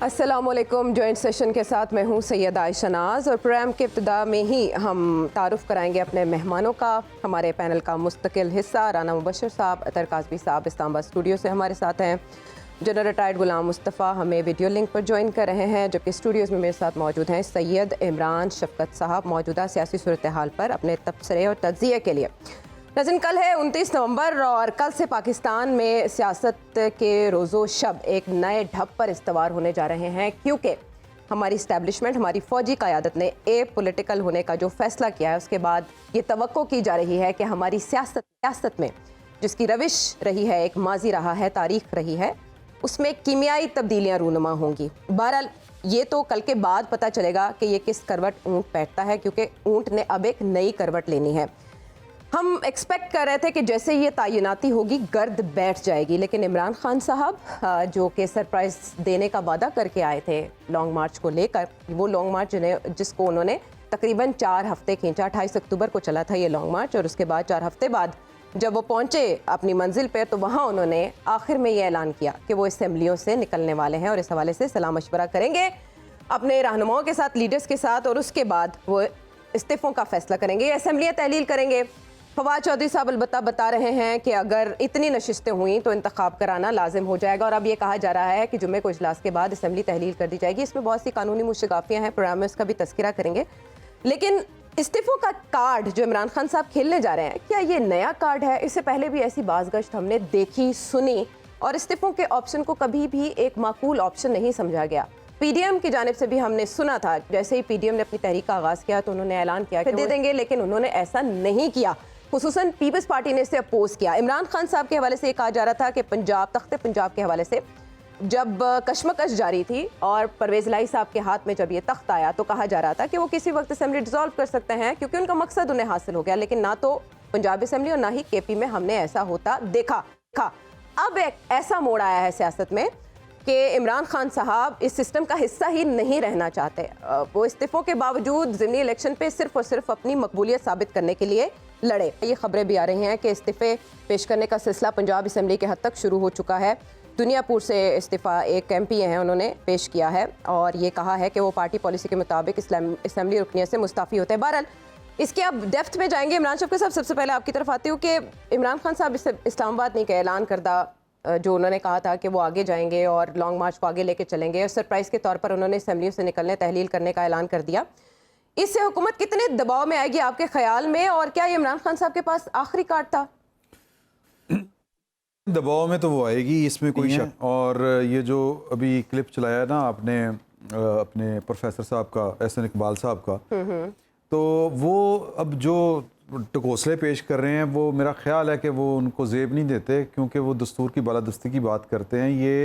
अस्सलामुअलैकुम। Joint session के साथ मैं हूं सैयद आयशा नाज और प्रोग्राम के इब्तिदा में ही हम तारुफ़ कराएंगे अपने मेहमानों का। हमारे पैनल का मुस्तकिल हिस्सा राना मुबशर साहब, अतर काज़मी साहब इस्लामाबाद स्टूडियो से हमारे साथ हैं। जनरल रिटायर्ड गुलाम मुस्तफ़ा हमें वीडियो लिंक पर ज्वाइन कर रहे हैं, जबकि स्टूडियोज़ में मेरे साथ मौजूद हैं सैयद इमरान शफ़क़त साहब, मौजूदा सियासी सूरत हाल पर अपने तबसरे और तज्ज़िये के लिए। नाज़रीन, कल है 29 नवंबर और कल से पाकिस्तान में सियासत के रोज़ो शब एक नए ढब पर इस्तवार होने जा रहे हैं, क्योंकि हमारी इस्टेब्लिशमेंट, हमारी फ़ौजी क़यादत ने पॉलिटिकल होने का जो फ़ैसला किया है, उसके बाद ये तवक्को की जा रही है कि हमारी सियासत में जिसकी रविश रही है, एक माजी रहा है, तारीख़ रही है, उसमें कीमियाई तब्दीलियाँ रूनुमा होंगी। बहरहाल ये तो कल के बाद पता चलेगा कि ये किस करवट ऊँट बैठता है, क्योंकि ऊँट ने अब एक नई करवट लेनी है। हम एक्सपेक्ट कर रहे थे कि जैसे ये तैनाती होगी गर्द बैठ जाएगी, लेकिन इमरान खान साहब जो कि सरप्राइज़ देने का वादा करके आए थे लॉन्ग मार्च को लेकर, वो लॉन्ग मार्च जिसको उन्होंने तकरीबन 4 हफ्ते खींचा। 28 अक्टूबर को चला था ये लॉन्ग मार्च और उसके बाद 4 हफ्ते बाद जब वो पहुंचे अपनी मंजिल पर, तो वहाँ उन्होंने आखिर में ये ऐलान किया कि वो असम्बलियों से निकलने वाले हैं और इस हवाले से सलाह मशवरा करेंगे अपने रहनुमाओं के साथ, लीडर्स के साथ, और उसके बाद वो इस्तीफ़ों का फैसला करेंगे, असम्बलियाँ तहलील करेंगे। फवाद चौधरी साहब अलबत्ता बता रहे हैं कि अगर इतनी नशिस्तें हुई तो इंतखाब कराना लाजिम हो जाएगा, और अब ये कहा जा रहा है कि जुम्मे को इजलास के बाद असम्बली तहलील कर दी जाएगी। इसमें बहुत सी कानूनी मुशगाफियाँ हैं, प्रोग्राम में उसका भी तस्करा करेंगे। लेकिन इस्तीफ़ों का कार्ड जो इमरान खान साहब खेलने जा रहे हैं, क्या ये नया कार्ड है? इससे पहले भी ऐसी बाज़गश्त हमने देखी, सुनी, और इस्तीफ़ों के ऑप्शन को कभी भी एक माकूल ऑप्शन नहीं समझा गया। पीडीएम की जानिब से भी हमने सुना था, जैसे ही पीडीएम ने अपनी तहरीक का आगाज़ किया तो उन्होंने ऐलान किया कि दे देंगे, लेकिन उन्होंने ऐसा नहीं किया। खुसूसन पीपल्स पार्टी ने इसे अपोज किया। इमरान खान साहब के हवाले से ये कहा जा रहा था कि तख्ते पंजाब के हवाले से जब कशमकश जारी थी और परवेज़ इलाही साहब के हाथ में जब ये तख्त आया, तो कहा जा रहा था कि वो किसी वक्त असेंबली डिसॉल्व कर सकते हैं, क्योंकि उनका मकसद उन्हें हासिल हो गया। लेकिन ना तो पंजाब असेंबली और ना ही केपी में हमने ऐसा होता देखा। अब एक ऐसा मोड़ आया है सियासत में कि इमरान खान साहब इस सिस्टम का हिस्सा ही नहीं रहना चाहते। वो इस्तीफ़ों के बावजूद ज़िमनी इलेक्शन पे सिर्फ और सिर्फ अपनी मकबूलियत साबित करने के लिए लड़े। ये खबरें भी आ रही हैं कि इस्तीफ़े पेश करने का सिलसिला पंजाब असेंबली के हद तक शुरू हो चुका है। दुनियापुर से इस्तीफ़ा एक MP हैं, उन्होंने पेश किया है और ये कहा है कि वो पार्टी पॉलिसी के मुताबिक असेंबली रुकनियत से मुस्ताफ़ी होते हैं। बहरहाल इसके अब डेप्थ में जाएंगे। इमरान साहब के साहब, सबसे पहले आपकी तरफ आती हूँ कि इमरान खान साहब इस्लामाबाद नहीं का ऐलान करदा, जो उन्होंने कहा था कि वो आगे जाएंगे और लॉन्ग मार्च को आगे लेके चलेंगे, और सरप्राइज़ के तौर पर उन्होंने असेंबलियों से निकलने, तहलील करने का ऐलान कर दिया। इससे हुकूमत कितने दबाव में आएगी आपके ख्याल में, और क्या ये इमरान खान साहब के पास आखिरी कार्ड था? दबाव में तो वो आएगी, इसमें कोई शक। और ये जो अभी क्लिप चलाया ना आपने अपने प्रोफेसर साहब का, एहसन इकबाल साहब का, तो वो अब जो टकोसले पेश कर रहे हैं, वो मेरा ख्याल है कि वो उनको जेब नहीं देते, क्योंकि वो दस्तूर की बालादस्ती की बात करते हैं। ये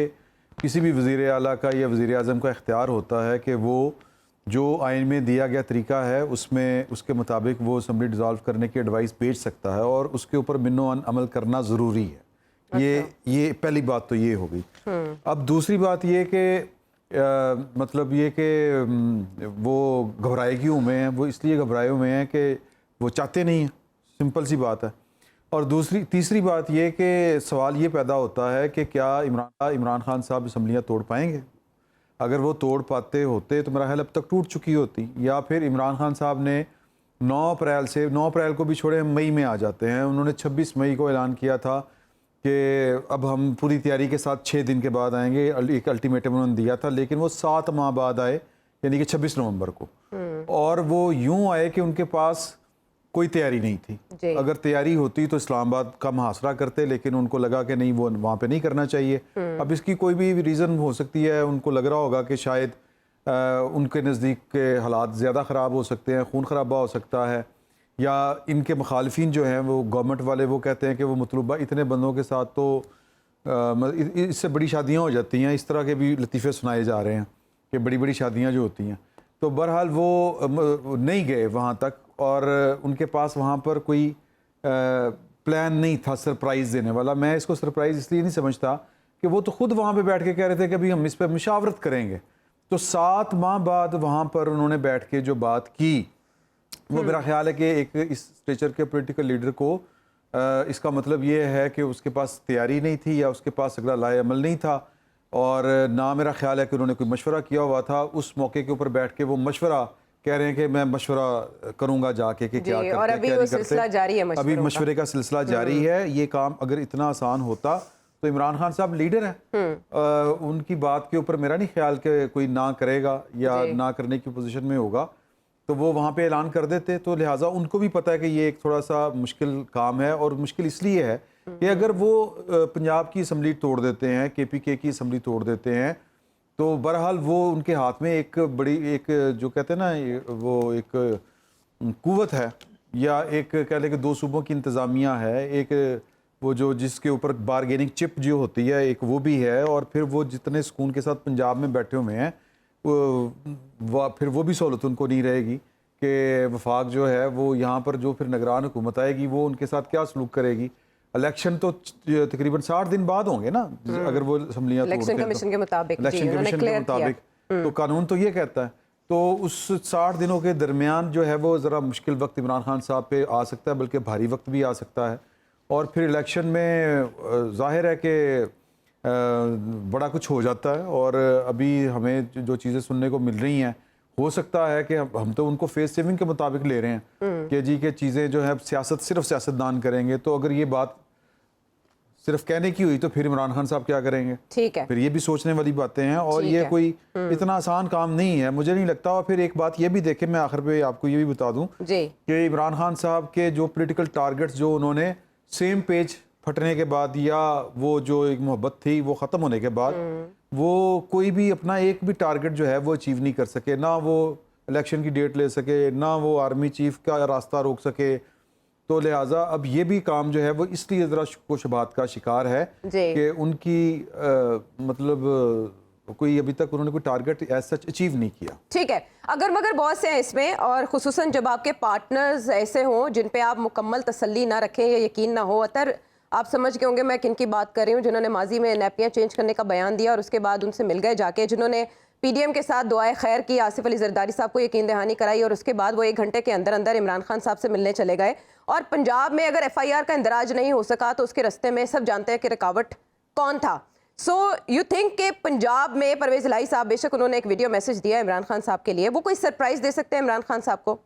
किसी भी वज़ीर आला का या वज़ीर आज़म का इख्तियार होता है कि वो जो आइन में दिया गया तरीका है उसमें उसके मुताबिक वो असम्बली डिज़ॉल्व करने की एडवाइस भेज सकता है, और उसके ऊपर मिन्नो अमल करना ज़रूरी है। अच्छा। ये पहली बात तो ये हो गई। अब दूसरी बात ये कि मतलब ये कि वो घबराए क्यों हुए हैं? वो इसलिए घबराए हुए हैं कि वो चाहते नहीं हैं, सिंपल सी बात है। और तीसरी बात ये कि सवाल ये पैदा होता है कि क्या इमरान खान साहब असम्बलियाँ तोड़ पाएंगे? अगर वो तोड़ पाते होते तो मेरा ख्याल अब तक टूट चुकी होती, या फिर इमरान खान साहब ने 9 अप्रैल को भी छोड़े, मई में आ जाते हैं। उन्होंने 26 मई को ऐलान किया था कि अब हम पूरी तैयारी के साथ 6 दिन के बाद आएंगे, एक अल्टीमेटम उन्होंने दिया था, लेकिन वो 7 माह बाद आए, यानी कि 26 नवंबर को। और वो यूँ आए कि उनके पास कोई तैयारी नहीं थी। अगर तैयारी होती तो इस्लामाबाद का मुहासरा करते, लेकिन उनको लगा कि नहीं, वो वहाँ पे नहीं करना चाहिए। अब इसकी कोई भी रीज़न हो सकती है, उनको लग रहा होगा कि शायद उनके नज़दीक के हालात ज़्यादा ख़राब हो सकते हैं, खून खराबा हो सकता है, या इनके मुखालफिन जो हैं वो गवर्नमेंट वाले वो कहते हैं कि वो मतलूबा इतने बंदों के साथ तो इससे बड़ी शादियाँ हो जाती हैं। इस तरह के भी लतीफ़े सुनाए जा रहे हैं कि बड़ी बड़ी शादियाँ जो होती हैं। तो बहरहाल वो नहीं गए वहाँ तक, और उनके पास वहाँ पर कोई प्लान नहीं था सरप्राइज़ देने वाला। मैं इसको सरप्राइज़ इसलिए नहीं समझता कि वो तो ख़ुद वहाँ पे बैठ के कह रहे थे कि अभी हम इस पर मुशावरत करेंगे। तो 7 माह बाद वहाँ पर उन्होंने बैठ के जो बात की, वो मेरा ख्याल है कि एक इस स्टेचर के पॉलिटिकल लीडर को इसका मतलब ये है कि उसके पास तैयारी नहीं थी, या उसके पास अगला लाए अमल नहीं था, और ना मेरा ख्याल है कि उन्होंने कोई मशवरा किया हुआ था। उस मौके के ऊपर बैठ के वो मशवरा कह रहे हैं कि मैं मशवरा करूंगा जाके कि क्या करते और हैं, अभी क्या वो नहीं सिलसिला करते। जारी है अभी मशवरों का। मशवरे का सिलसिला जारी है। ये काम अगर इतना आसान होता तो इमरान खान साहब लीडर हैं, उनकी बात के ऊपर मेरा नहीं ख्याल कि कोई ना करेगा या ना करने की पोजीशन में होगा, तो वो वहाँ पे ऐलान कर देते। तो लिहाजा उनको भी पता है कि ये एक थोड़ा सा मुश्किल काम है, और मुश्किल इसलिए है कि अगर वो पंजाब की असम्बली तोड़ देते हैं, KPK की असम्बली तोड़ देते हैं, तो बहरहाल वो उनके हाथ में एक बड़ी, एक जो कहते हैं ना, वो एक कुव्वत है, या एक कह लें कि दो सूबों की इंतज़ामिया है, एक वो जो जिसके ऊपर बारगेनिंग चिप जो होती है एक वो भी है, और फिर वो जितने सुकून के साथ पंजाब में बैठे हुए हैं फिर वो भी सहूलत उनको नहीं रहेगी कि वफाक जो है वो यहाँ पर जो फिर निगरान हुकूमत आएगी वो उनके साथ क्या सलूक करेगी। इलेक्शन तो तकरीबन 60 दिन बाद होंगे ना, अगर वो असम्बलियाँ इलेक्शन कमीशन के मुताबिक, इलेक्शन कमीशन के मुताबिक तो कानून तो ये कहता है। तो उस 60 दिनों के दरमियान जो है वो ज़रा मुश्किल वक्त इमरान खान साहब पे आ सकता है, बल्कि भारी वक्त भी आ सकता है। और फिर इलेक्शन में जाहिर है कि बड़ा कुछ हो जाता है, और अभी हमें जो चीज़ें सुनने को मिल रही हैं, हो सकता है कि हम तो उनको फेस सेविंग के मुताबिक ले रहे हैं कि जी के चीज़ें जो है सियासत सिर्फ सियासतदान करेंगे। तो अगर ये बात सिर्फ कहने की हुई तो फिर इमरान खान साहब क्या करेंगे? ठीक है, फिर ये भी सोचने वाली बातें हैं, और ये कोई इतना आसान काम नहीं है, मुझे नहीं लगता। और फिर एक बात ये भी देखें, मैं आखिर पे आपको ये भी बता दूं कि इमरान खान साहब के जो पॉलिटिकल टारगेट्स जो उन्होंने सेम पेज फटने के बाद, या वो जो एक मोहब्बत थी वो ख़त्म होने के बाद, वो कोई भी अपना एक भी टारगेट जो है वो अचीव नहीं कर सके। ना वो इलेक्शन की डेट ले सके, ना वो आर्मी चीफ का रास्ता रोक सके। तो लिहाजा अब ये भी काम जो है वो इसलिए ज़रा शुबहात का शिकार है कि उनकी मतलब कोई अभी तक उन्होंने कोई टारगेट एज सच अचीव नहीं किया। ठीक है, अगर मगर बहुत से हैं इसमें, और खुसूसन जब आपके पार्टनर्स ऐसे हों जिन पे आप मुकम्मल तसल्ली ना रखें या यकीन ना हो। अतर आप समझ गए होंगे मैं किन की बात कर रही हूँ, जिन्होंने माजी में नैपियाँ चेंज करने का बयान दिया और उसके बाद उनसे मिल गए जाके, जिन्होंने PDM के साथ दुआए खैर की, आसिफ अली जरदारी साहब को यकीन दहानी कराई, और उसके बाद वो 1 घंटे के अंदर अंदर इमरान खान साहब से मिलने चले गए। और पंजाब में अगर FIR का इंदराज नहीं हो सका तो उसके रास्ते में सब जानते हैं कि रुकावट कौन था। सो यू थिंक कि पंजाब में परवेज़ इलाही साहब, बेशक उन्होंने एक वीडियो मैसेज दिया इमरान खान साहब के लिए, वो कोई सरप्राइज दे सकते हैं इमरान खान साहब को?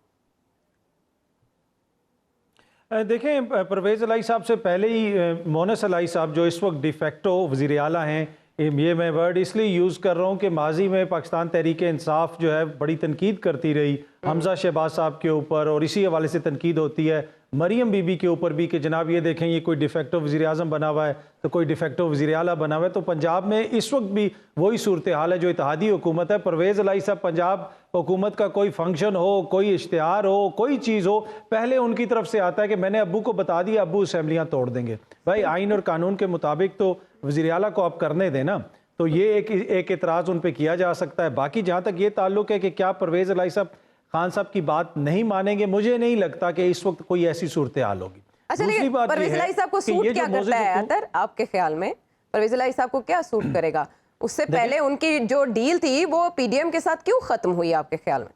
देखें, परवेज़ इलाही साहब से पहले ही मोनस इलाही साहब जो इस वक्त डिफेक्टो वज़ीर आला हैं, ये मैं वर्ड इसलिए यूज़ कर रहा हूँ कि माजी में पाकिस्तान तहरीक इंसाफ जो है बड़ी तनकीद करती रही हमजा शहबाज साहब के ऊपर, और इसी हवाले से तनकीद होती है मरियम बीबी के ऊपर भी कि जनाब ये देखें ये कोई डिफेक्टो वज़ीर आज़म बना हुआ है तो कोई डिफेक्टो वज़ीर आला बना हुआ है। तो पंजाब में इस वक्त भी वही सूरत हाल है जो इत्तेहादी हुकूमत है। परवेज़ इलाही साहब पंजाब हुकूमत का कोई फंक्शन हो, कोई इश्तिहार हो, कोई चीज़ हो, पहले उनकी तरफ से आता है कि मैंने अब्बू को बता दिया, अब्बू असम्बलियाँ तोड़ देंगे। भाई आइन और कानून के मुताबिक तो वज़ीर आला को आप करने दें ना। तो ये एक एतराज़ उन पर किया जा सकता है। बाकी जहाँ तक ये ताल्लुक़ है कि क्या परवेज़ इलाही साहब खान साहब की बात नहीं मानेंगे, मुझे नहीं लगता कि इस वक्त कोई ऐसी सूरत हाल होगी। अच्छा, लेकिन परवेज़ इलाही साहब को सूट क्या करता है अतर आपके ख्याल में? परवेज़ इलाही साहब को क्या सूट करेगा? उससे पहले उनकी जो डील थी वो PDM के साथ क्यों खत्म हुई आपके ख्याल में?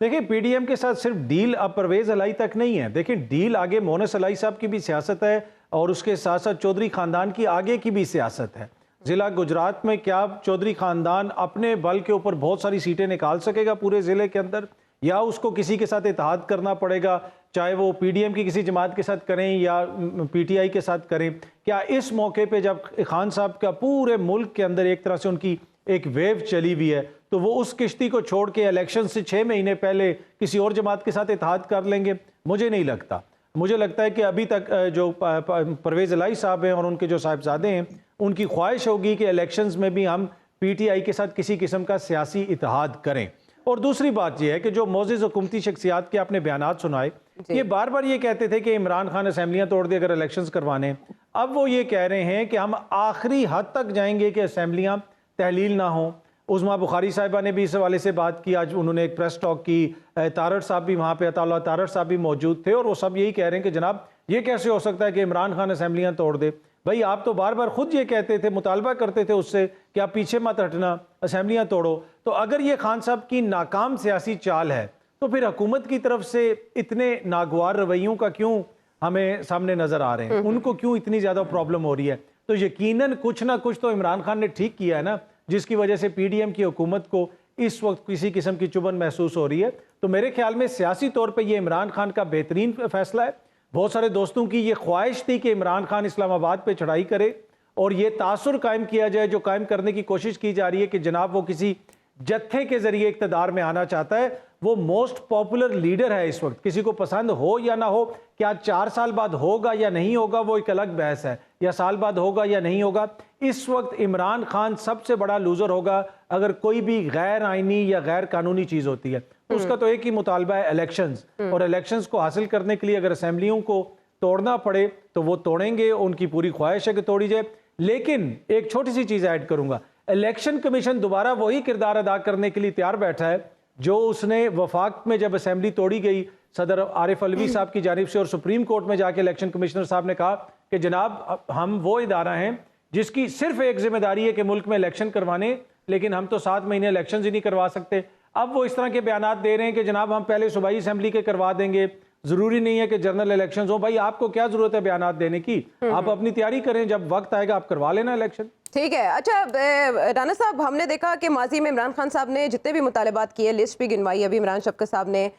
देखिए, PDM के साथ सिर्फ डील अब परवेज़ इलाही तक नहीं है। देखिए, डील आगे मोनस इलाही साहब की भी सियासत है, और उसके साथ साथ चौधरी ख़ानदान की आगे की भी सियासत है। ज़िला गुजरात में क्या चौधरी ख़ानदान अपने बल के ऊपर बहुत सारी सीटें निकाल सकेगा पूरे ज़िले के अंदर, या उसको किसी के साथ इत्तेहाद करना पड़ेगा, चाहे वो PDM की किसी जमात के साथ करें या PTI के साथ करें? क्या इस मौके पे जब खान साहब का पूरे मुल्क के अंदर एक तरह से उनकी एक वेव चली हुई है, तो वो उस किश्ती को छोड़ के इलेक्शन से 6 महीने पहले किसी और जमात के साथ इत्तेहाद कर लेंगे? मुझे नहीं लगता। मुझे लगता है कि अभी तक जो परवेज़ इलाही साहब हैं और उनके जो साहिबजादे हैं, उनकी ख्वाहिश होगी कि इलेक्शंस में भी हम PTI के साथ किसी किस्म का सियासी इत्तेहाद करें। और दूसरी बात यह है कि जो मोअज़्ज़ज़ हुकूमती शख्सियात के आपने बयानात सुनाए, ये बार बार ये कहते थे कि इमरान खान असम्बलियाँ तोड़ दे अगर इलेक्शंस करवाने। अब वो ये कह रहे हैं कि हम आखिरी हद तक जाएंगे कि असम्बलियाँ तहलील ना हों। उज़मा बुखारी साहिबा ने भी इस हवाले से बात की, आज उन्होंने एक प्रेस टॉक की, तारड़ साहब भी वहाँ पे, अताउल्लाह तारड़ साहब भी मौजूद थे, और वो सब यही कह रहे हैं कि जनाब ये कैसे हो सकता है कि इमरान खान असम्बलियाँ तोड़ दे। भाई आप तो बार बार खुद ये कहते थे, मुतालबा करते थे उससे कि आप पीछे मत हटना, असम्बलियाँ तोड़ो। तो अगर ये खान साहब की नाकाम सियासी चाल है तो फिर हुकूमत की तरफ से इतने नागवार रवैयों का क्यों हमें सामने नजर आ रहे हैं? उनको क्यों इतनी ज्यादा प्रॉब्लम हो रही है? तो यकीनन कुछ ना कुछ तो इमरान खान ने ठीक किया है ना, जिसकी वजह से पीडीएम की हुकूमत को इस वक्त किसी किस्म की चुभन महसूस हो रही है। तो मेरे ख्याल में सियासी तौर पर यह इमरान खान का बेहतरीन फैसला है। बहुत सारे दोस्तों की ये ख्वाहिश थी कि इमरान खान इस्लामाबाद पे चढ़ाई करे और ये तासुर कायम किया जाए, जो कायम करने की कोशिश की जा रही है कि जनाब वो किसी जत्थे के जरिए इक़्तिदार में आना चाहता है। वो मोस्ट पॉपुलर लीडर है इस वक्त, किसी को पसंद हो या ना हो। क्या 4 साल बाद होगा या नहीं होगा वो एक अलग बहस है, या साल बाद होगा या नहीं होगा। इस वक्त इमरान खान सबसे बड़ा लूजर होगा अगर कोई भी गैर आइनी या गैर कानूनी चीज होती है। तो उसका तो एक ही मुतालबा है इलेक्शंस, और इलेक्शंस को हासिल करने के लिए अगर असेंबलियों को तोड़ना पड़े तो वो तोड़ेंगे, उनकी पूरी ख्वाहिश है कि तोड़ी जाए। लेकिन एक छोटी सी चीज ऐड करूंगा, इलेक्शन कमीशन दोबारा वही किरदार अदा करने के लिए तैयार बैठा है जो उसने वफाक में जब असेंबली तोड़ी गई सदर आरिफ अलवी साहब की जानिब से, और सुप्रीम कोर्ट में जाके इलेक्शन कमिश्नर साहब ने कहा कि जनाब हम वो इदारा हैं जिसकी सिर्फ एक जिम्मेदारी है कि मुल्क में इलेक्शन करवाने, लेकिन हम तो 7 महीने इलेक्शन ही नहीं करवा सकते। अब वो इस तरह के बयान दे रहे हैं कि जनाब हम पहले सूबाई असेंबली के करवा देंगे, जरूरी नहीं है कि जनरल इलेक्शन हो। भाई आपको क्या जरूरत है बयान देने की, आप अपनी तैयारी करें, जब वक्त आएगा आप करवा लेना इलेक्शन। ठीक है। अच्छा राना साहब, हमने देखा कि माजी में इमरान खान साहब ने जितने भी मुतालबात किए, लिस्ट भी गिनवाई, अभी इमरान शफकत साहब ने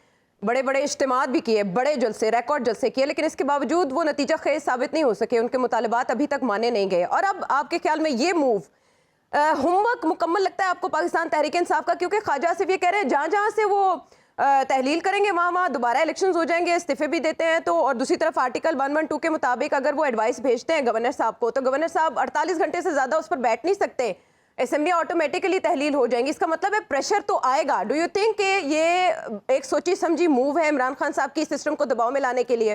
बड़े बड़े इज्तिमात भी किए, बड़े जलसे, रिकॉर्ड जलसे किए, लेकिन इसके बावजूद वो नतीजा खेज साबित नहीं हो सके, उनके मुतालबात अभी तक माने नहीं गए। और अब आपके ख्याल में ये मूव होमवर्क मुकम्मल लगता है आपको पाकिस्तान तहरीक इंसाफ का? क्योंकि ख्वाजा आसिफ ये कह रहे हैं जहाँ जहाँ से वो तहलील करेंगे वहाँ दोबारा इलेक्शंस हो जाएंगे, इस्तीफे भी देते हैं। तो और दूसरी तरफ आर्टिकल 112 के मुताबिक अगर वो एडवाइस भेजते हैं गवर्नर साहब को, तो गवर्नर साहब 48 घंटे से ज़्यादा उस पर बैठ नहीं सकते, असेंबली ऑटोमेटिकली तहलील हो जाएंगी। इसका मतलब है प्रेशर तो आएगा। डू यू थिंक कि ये एक सोची समझी मूव है इमरान खान साहब की सिस्टम को दबाव में लाने के लिए?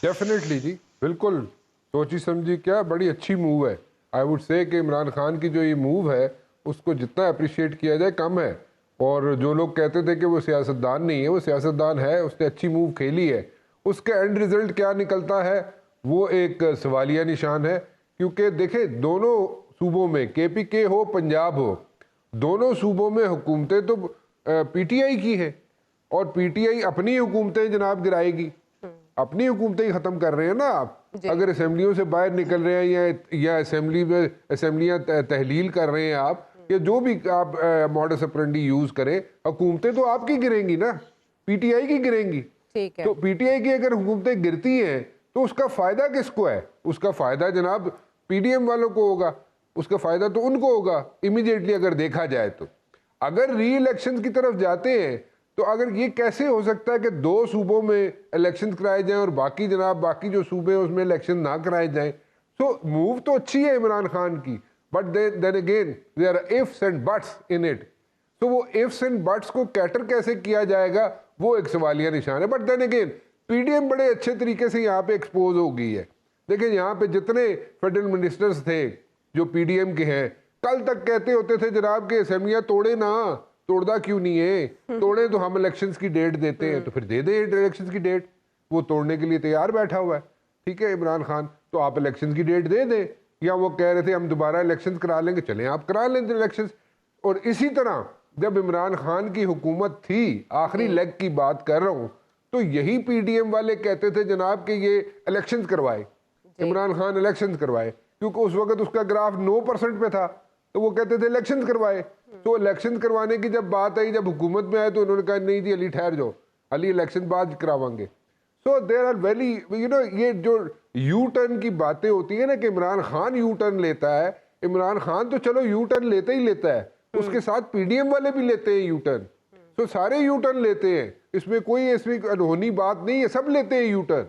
डेफिनेटली जी, बिल्कुल सोची समझी क्या, बड़ी अच्छी मूव है। आई वुड से कि इमरान खान की जो ये मूव है उसको जितना अप्रिशिएट किया जाए कम है। और जो लोग कहते थे कि वो सियासतदान नहीं है, वो सियासतदान है, उसने अच्छी मूव खेली है। उसके एंड रिजल्ट क्या निकलता है वो एक सवालिया निशान है। क्योंकि देखें, दोनों सूबों में KPK हो पंजाब हो, दोनों सूबों में हुकूमतें तो PTI की है, और PTI अपनी हुकूमतें जनाब गिराएगी, अपनी हुकूमतें ही ख़त्म कर रहे हैं ना आप। अगर असेंबलियों से बाहर निकल रहे हैं या असेंबली में असेंबलियाँ तहलील कर रहे हैं आप, या जो भी आप मॉडस ऑपरेंडी यूज़ करें, हुकूमतें तो आपकी गिरेंगी ना, PTI की गिरेंगी। ठीक है। तो PTI की अगर हुकूमतें गिरती हैं तो उसका फ़ायदा किसको है? उसका फ़ायदा जनाब PDM वालों को होगा, उसका फ़ायदा तो उनको होगा इमीडिएटली अगर देखा जाए तो। अगर री इलेक्शन की तरफ जाते हैं तो अगर ये कैसे हो सकता है कि 2 सूबों में इलेक्शन कराए जाएं और बाकी जनाब बाकी जो सूबे हैं उसमें इलेक्शन ना कराए जाएं। सो मूव तो अच्छी है इमरान खान की, but then again there are ifs and buts in it. तो वो इफ्स एंड बट्स को कैटर कैसे किया जाएगा वो एक सवालिया निशान है। बट देन अगेन PDM बड़े अच्छे तरीके से यहाँ पे एक्सपोज हो गई है। देखिए यहाँ पे जितने फेडरल मिनिस्टर्स थे जो PDM के हैं, कल तक कहते होते थे जनाब के असेंबलियाँ तोड़े ना, तोड़दा क्यों नहीं है, तोड़े तो हम इलेक्शंस की डेट देते हैं, तो फिर दे दे इलेक्शंस की डेट। वो तोड़ने के लिए तैयार बैठा हुआ है, ठीक है इमरान खान, तो आप इलेक्शंस की डेट दे दें। या वो कह रहे थे हम दोबारा इलेक्शंस करा लेंगे, चलें आप करा लें इलेक्शंस। और इसी तरह जब इमरान खान की हुकूमत थी, आखिरी लेग की बात कर रहा हूँ, तो यही PDM वाले कहते थे जनाब कि ये इलेक्शंस करवाए, इमरान खान इलेक्शंस करवाए, क्योंकि उस वक्त उसका ग्राफ 9% पे था, तो वो कहते थे इलेक्शंस करवाए। तो इलेक्शन करवाने की जब बात आई, जब हुकूमत में आए, तो उन्होंने कहा नहीं जी अली ठहर जाओ, अली इलेक्शन बाद करावांगे। सो देयर आर वेरी ये जो यू टर्न की बातें होती है ना कि इमरान खान यू टर्न लेता है, इमरान खान तो चलो यू टर्न लेता ही लेता है, उसके साथ PDM वाले भी लेते हैं यू टर्न। तो सारे यू टर्न लेते हैं, इसमें कोई अनहोनी बात नहीं है, सब लेते हैं U turn.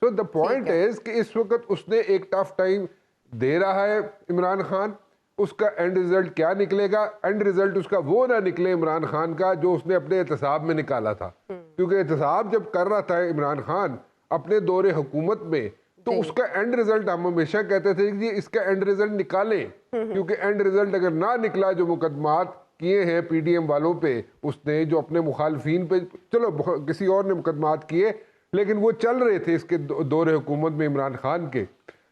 So the point is कि इस वक्त उसने एक टफ टाइम दे रहा है इमरान खान। उसका एंड रिजल्ट क्या निकलेगा? एंड रिजल्ट उसका वो ना निकले इमरान खान का जो उसने अपने एहतसाब में निकाला था। क्योंकि एहतसाब जब कर रहा था इमरान खान अपने दौरे हुकूमत में, तो उसका एंड रिजल्ट हम हमेशा कहते थे कि इसका एंड रिजल्ट निकालें, क्योंकि एंड रिजल्ट अगर ना निकला, जो मुकदमात किए हैं PDM वालों पे, उसने जो अपने मुखालफीन पे, चलो किसी और ने मुकदमात किए, लेकिन वो चल रहे थे इसके दौरे हुकूमत में इमरान खान के,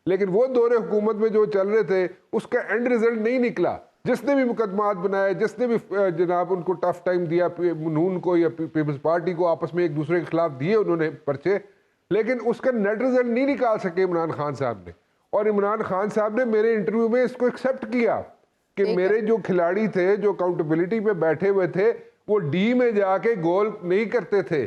लेकिन वो दौरे हुकूमत में जो चल रहे थे उसका एंड रिजल्ट नहीं निकला। जिसने भी मुकदमात बनाए, जिसने भी जनाब उनको टफ टाइम दिया, नून को या पीपल्स पार्टी को, आपस में एक दूसरे के खिलाफ दिए उन्होंने पर्चे, लेकिन उसका नेट रिजल्ट नहीं निकाल सके इमरान खान साहब ने। और इमरान खान साहब ने मेरे इंटरव्यू में इसको एक्सेप्ट किया कि मेरे जो खिलाड़ी थे, जो अकाउंटेबिलिटी पे बैठे हुए थे, वो डी में जाके गोल नहीं करते थे।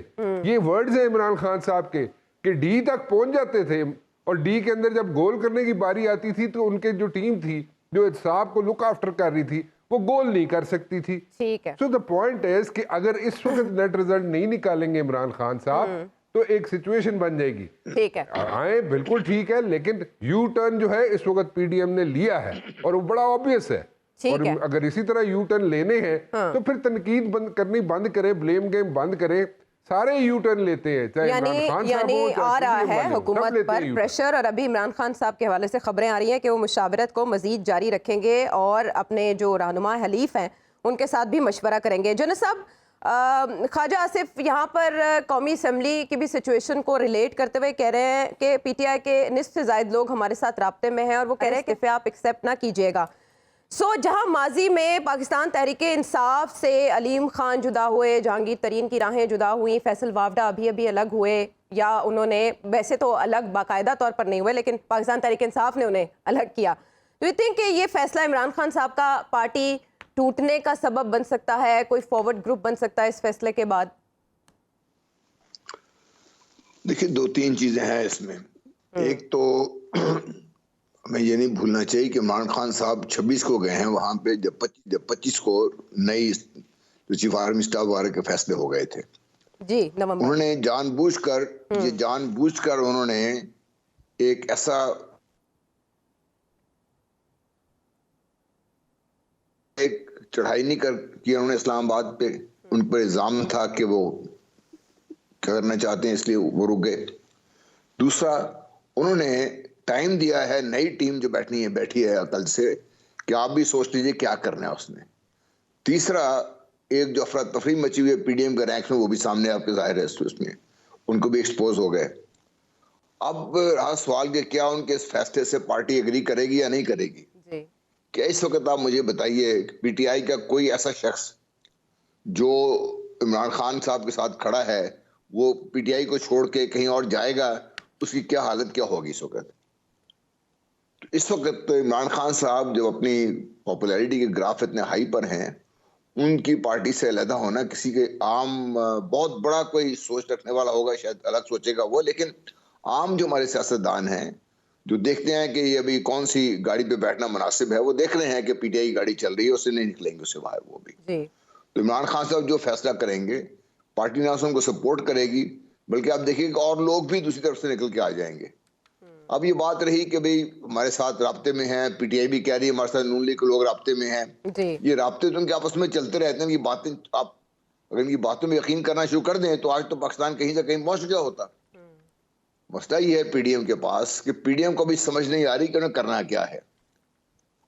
ये वर्ड्स हैं इमरान खान साहब के कि डी तक पहुंच जाते थे, और डी के अंदर जब गोल करने की बारी आती थी तो उनके जो टीम थी जो साहब को लुक आफ्टर कर रही थी वो गोल नहीं कर सकती थी। ठीक है। सो द पॉइंट इज कि अगर इस वक्त नेट रिजल्ट नहीं निकालेंगे इमरान खान साहब तो एक सिचुएशन बन जाएगी। ठीक है। आए बिल्कुल ठीक है, लेकिन यू टर्न जो है इस वक्त पीडीएम ने लिया है और वो बड़ा ऑब्वियस है। और अगर इसी तरह यू टर्न लेने हैं तो फिर तनकीद करनी बंद करें, ब्लेम गेम बंद करें। सारे यू टर्न लेते हैं, चाहे इमरान खान साहब हो, चाहे आ रहा PDM है वाले हो, सब हुकूमत लेते हैं पर U-turn। प्रेशर, और अभी इमरान खान साहब के हवाले से खबरें आ रही हैं कि वो मुशावरत को मजीद जारी रखेंगे और अपने जो रहनुमा हलीफ हैं उनके साथ भी मशवरा करेंगे। जनरल साहब, ख्वाजा आसिफ यहाँ पर कौमी असम्बली की भी सिचुएशन को रिलेट करते हुए कह रहे हैं कि पीटीआई के निस्फ से ज़ायद लोग हमारे साथ राब्ते में हैं और वो कह रहे हैं कि आप एक्सेप्ट ना कीजिएगा। जहां माजी में पाकिस्तान तहरीक इंसाफ से अलीम खान जुदा हुए, जहांगीर तरीन की राहें जुदा हुई, फैसल वावडा अभी अलग हुए, या उन्होंने वैसे तो अलग बाकायदा तौर पर नहीं हुए लेकिन पाकिस्तान तहरीक इंसाफ ने उन्हें अलग किया, तो यू थिंक कि ये फैसला इमरान खान साहब का पार्टी टूटने का सबब बन सकता है? कोई फॉरवर्ड ग्रुप बन सकता है इस फैसले के बाद? देखिए, दो तीन चीजें हैं इसमें। एक तो हमें ये नहीं भूलना चाहिए कि इमरान खान साहब 26 को गए हैं वहां पे, जब 25 को नई जो चीफ आर्मी स्टाफ वगैरह के फैसले हो गए थे जी नवंबर। उन्होंने जानबूझकर उन्होंने एक ऐसा एक चढ़ाई नहीं की उन्होंने इस्लामाबाद पे। उन पर इल्जाम था कि वो क्या करना चाहते हैं, इसलिए वो रुक गए। दूसरा, उन्होंने टाइम दिया है नई टीम जो बैठी है कल से, कि आप भी सोच लीजिए क्या करना है उसने। तीसरा, एक जो अफरा तफरी मची हुई है पीडीएम के रैंक में, वो भी सामने आपके जाहिर है उसमें, उनको भी एक्सपोज हो गए। अब रहा सवाल कि क्या उनके इस फैसले से पार्टी एग्री करेगी या नहीं करेगी। जी। क्या इस वक्त आप मुझे बताइए, पीटीआई का कोई ऐसा शख्स जो इमरान खान साहब के साथ खड़ा है वो पीटीआई को छोड़ के कहीं और जाएगा, उसकी क्या हालत क्या होगी इस वक्त। इस वक्त तो इमरान खान साहब जब अपनी पॉपुलैरिटी के ग्राफ इतने हाई पर हैं, उनकी पार्टी से अलहदा होना किसी के आम बहुत बड़ा कोई सोच रखने वाला होगा, शायद अलग सोचेगा वो, लेकिन आम जो हमारे सियासतदान हैं जो देखते हैं कि ये अभी कौन सी गाड़ी पे बैठना मुनासिब है, वो देख रहे हैं कि पीटीआई गाड़ी चल रही है, उससे नहीं निकलेंगे उससे बाहर वो भी। तो इमरान खान साहब जो फैसला करेंगे, पार्टी ना उनको सपोर्ट करेगी, बल्कि आप देखिए और लोग भी दूसरी तरफ से निकल के आ जाएंगे। अब ये बात रही कि भाई हमारे साथ राब्ते में हैं, पीटीआई भी कह रही है हमारे साथ नून लीग के लोग राब्ते में हैं। ये राब्ते तो उनके आपस में चलते रहते हैं। ये बातें आप अगर इनकी बातों में यकीन करना शुरू कर दें तो आज तो पाकिस्तान कहीं से कहीं पहुंच गया होता। मसला ये है पीडीएम के पास कि पीडीएम को भी समझ नहीं आ रही कि उन्हें करना क्या है।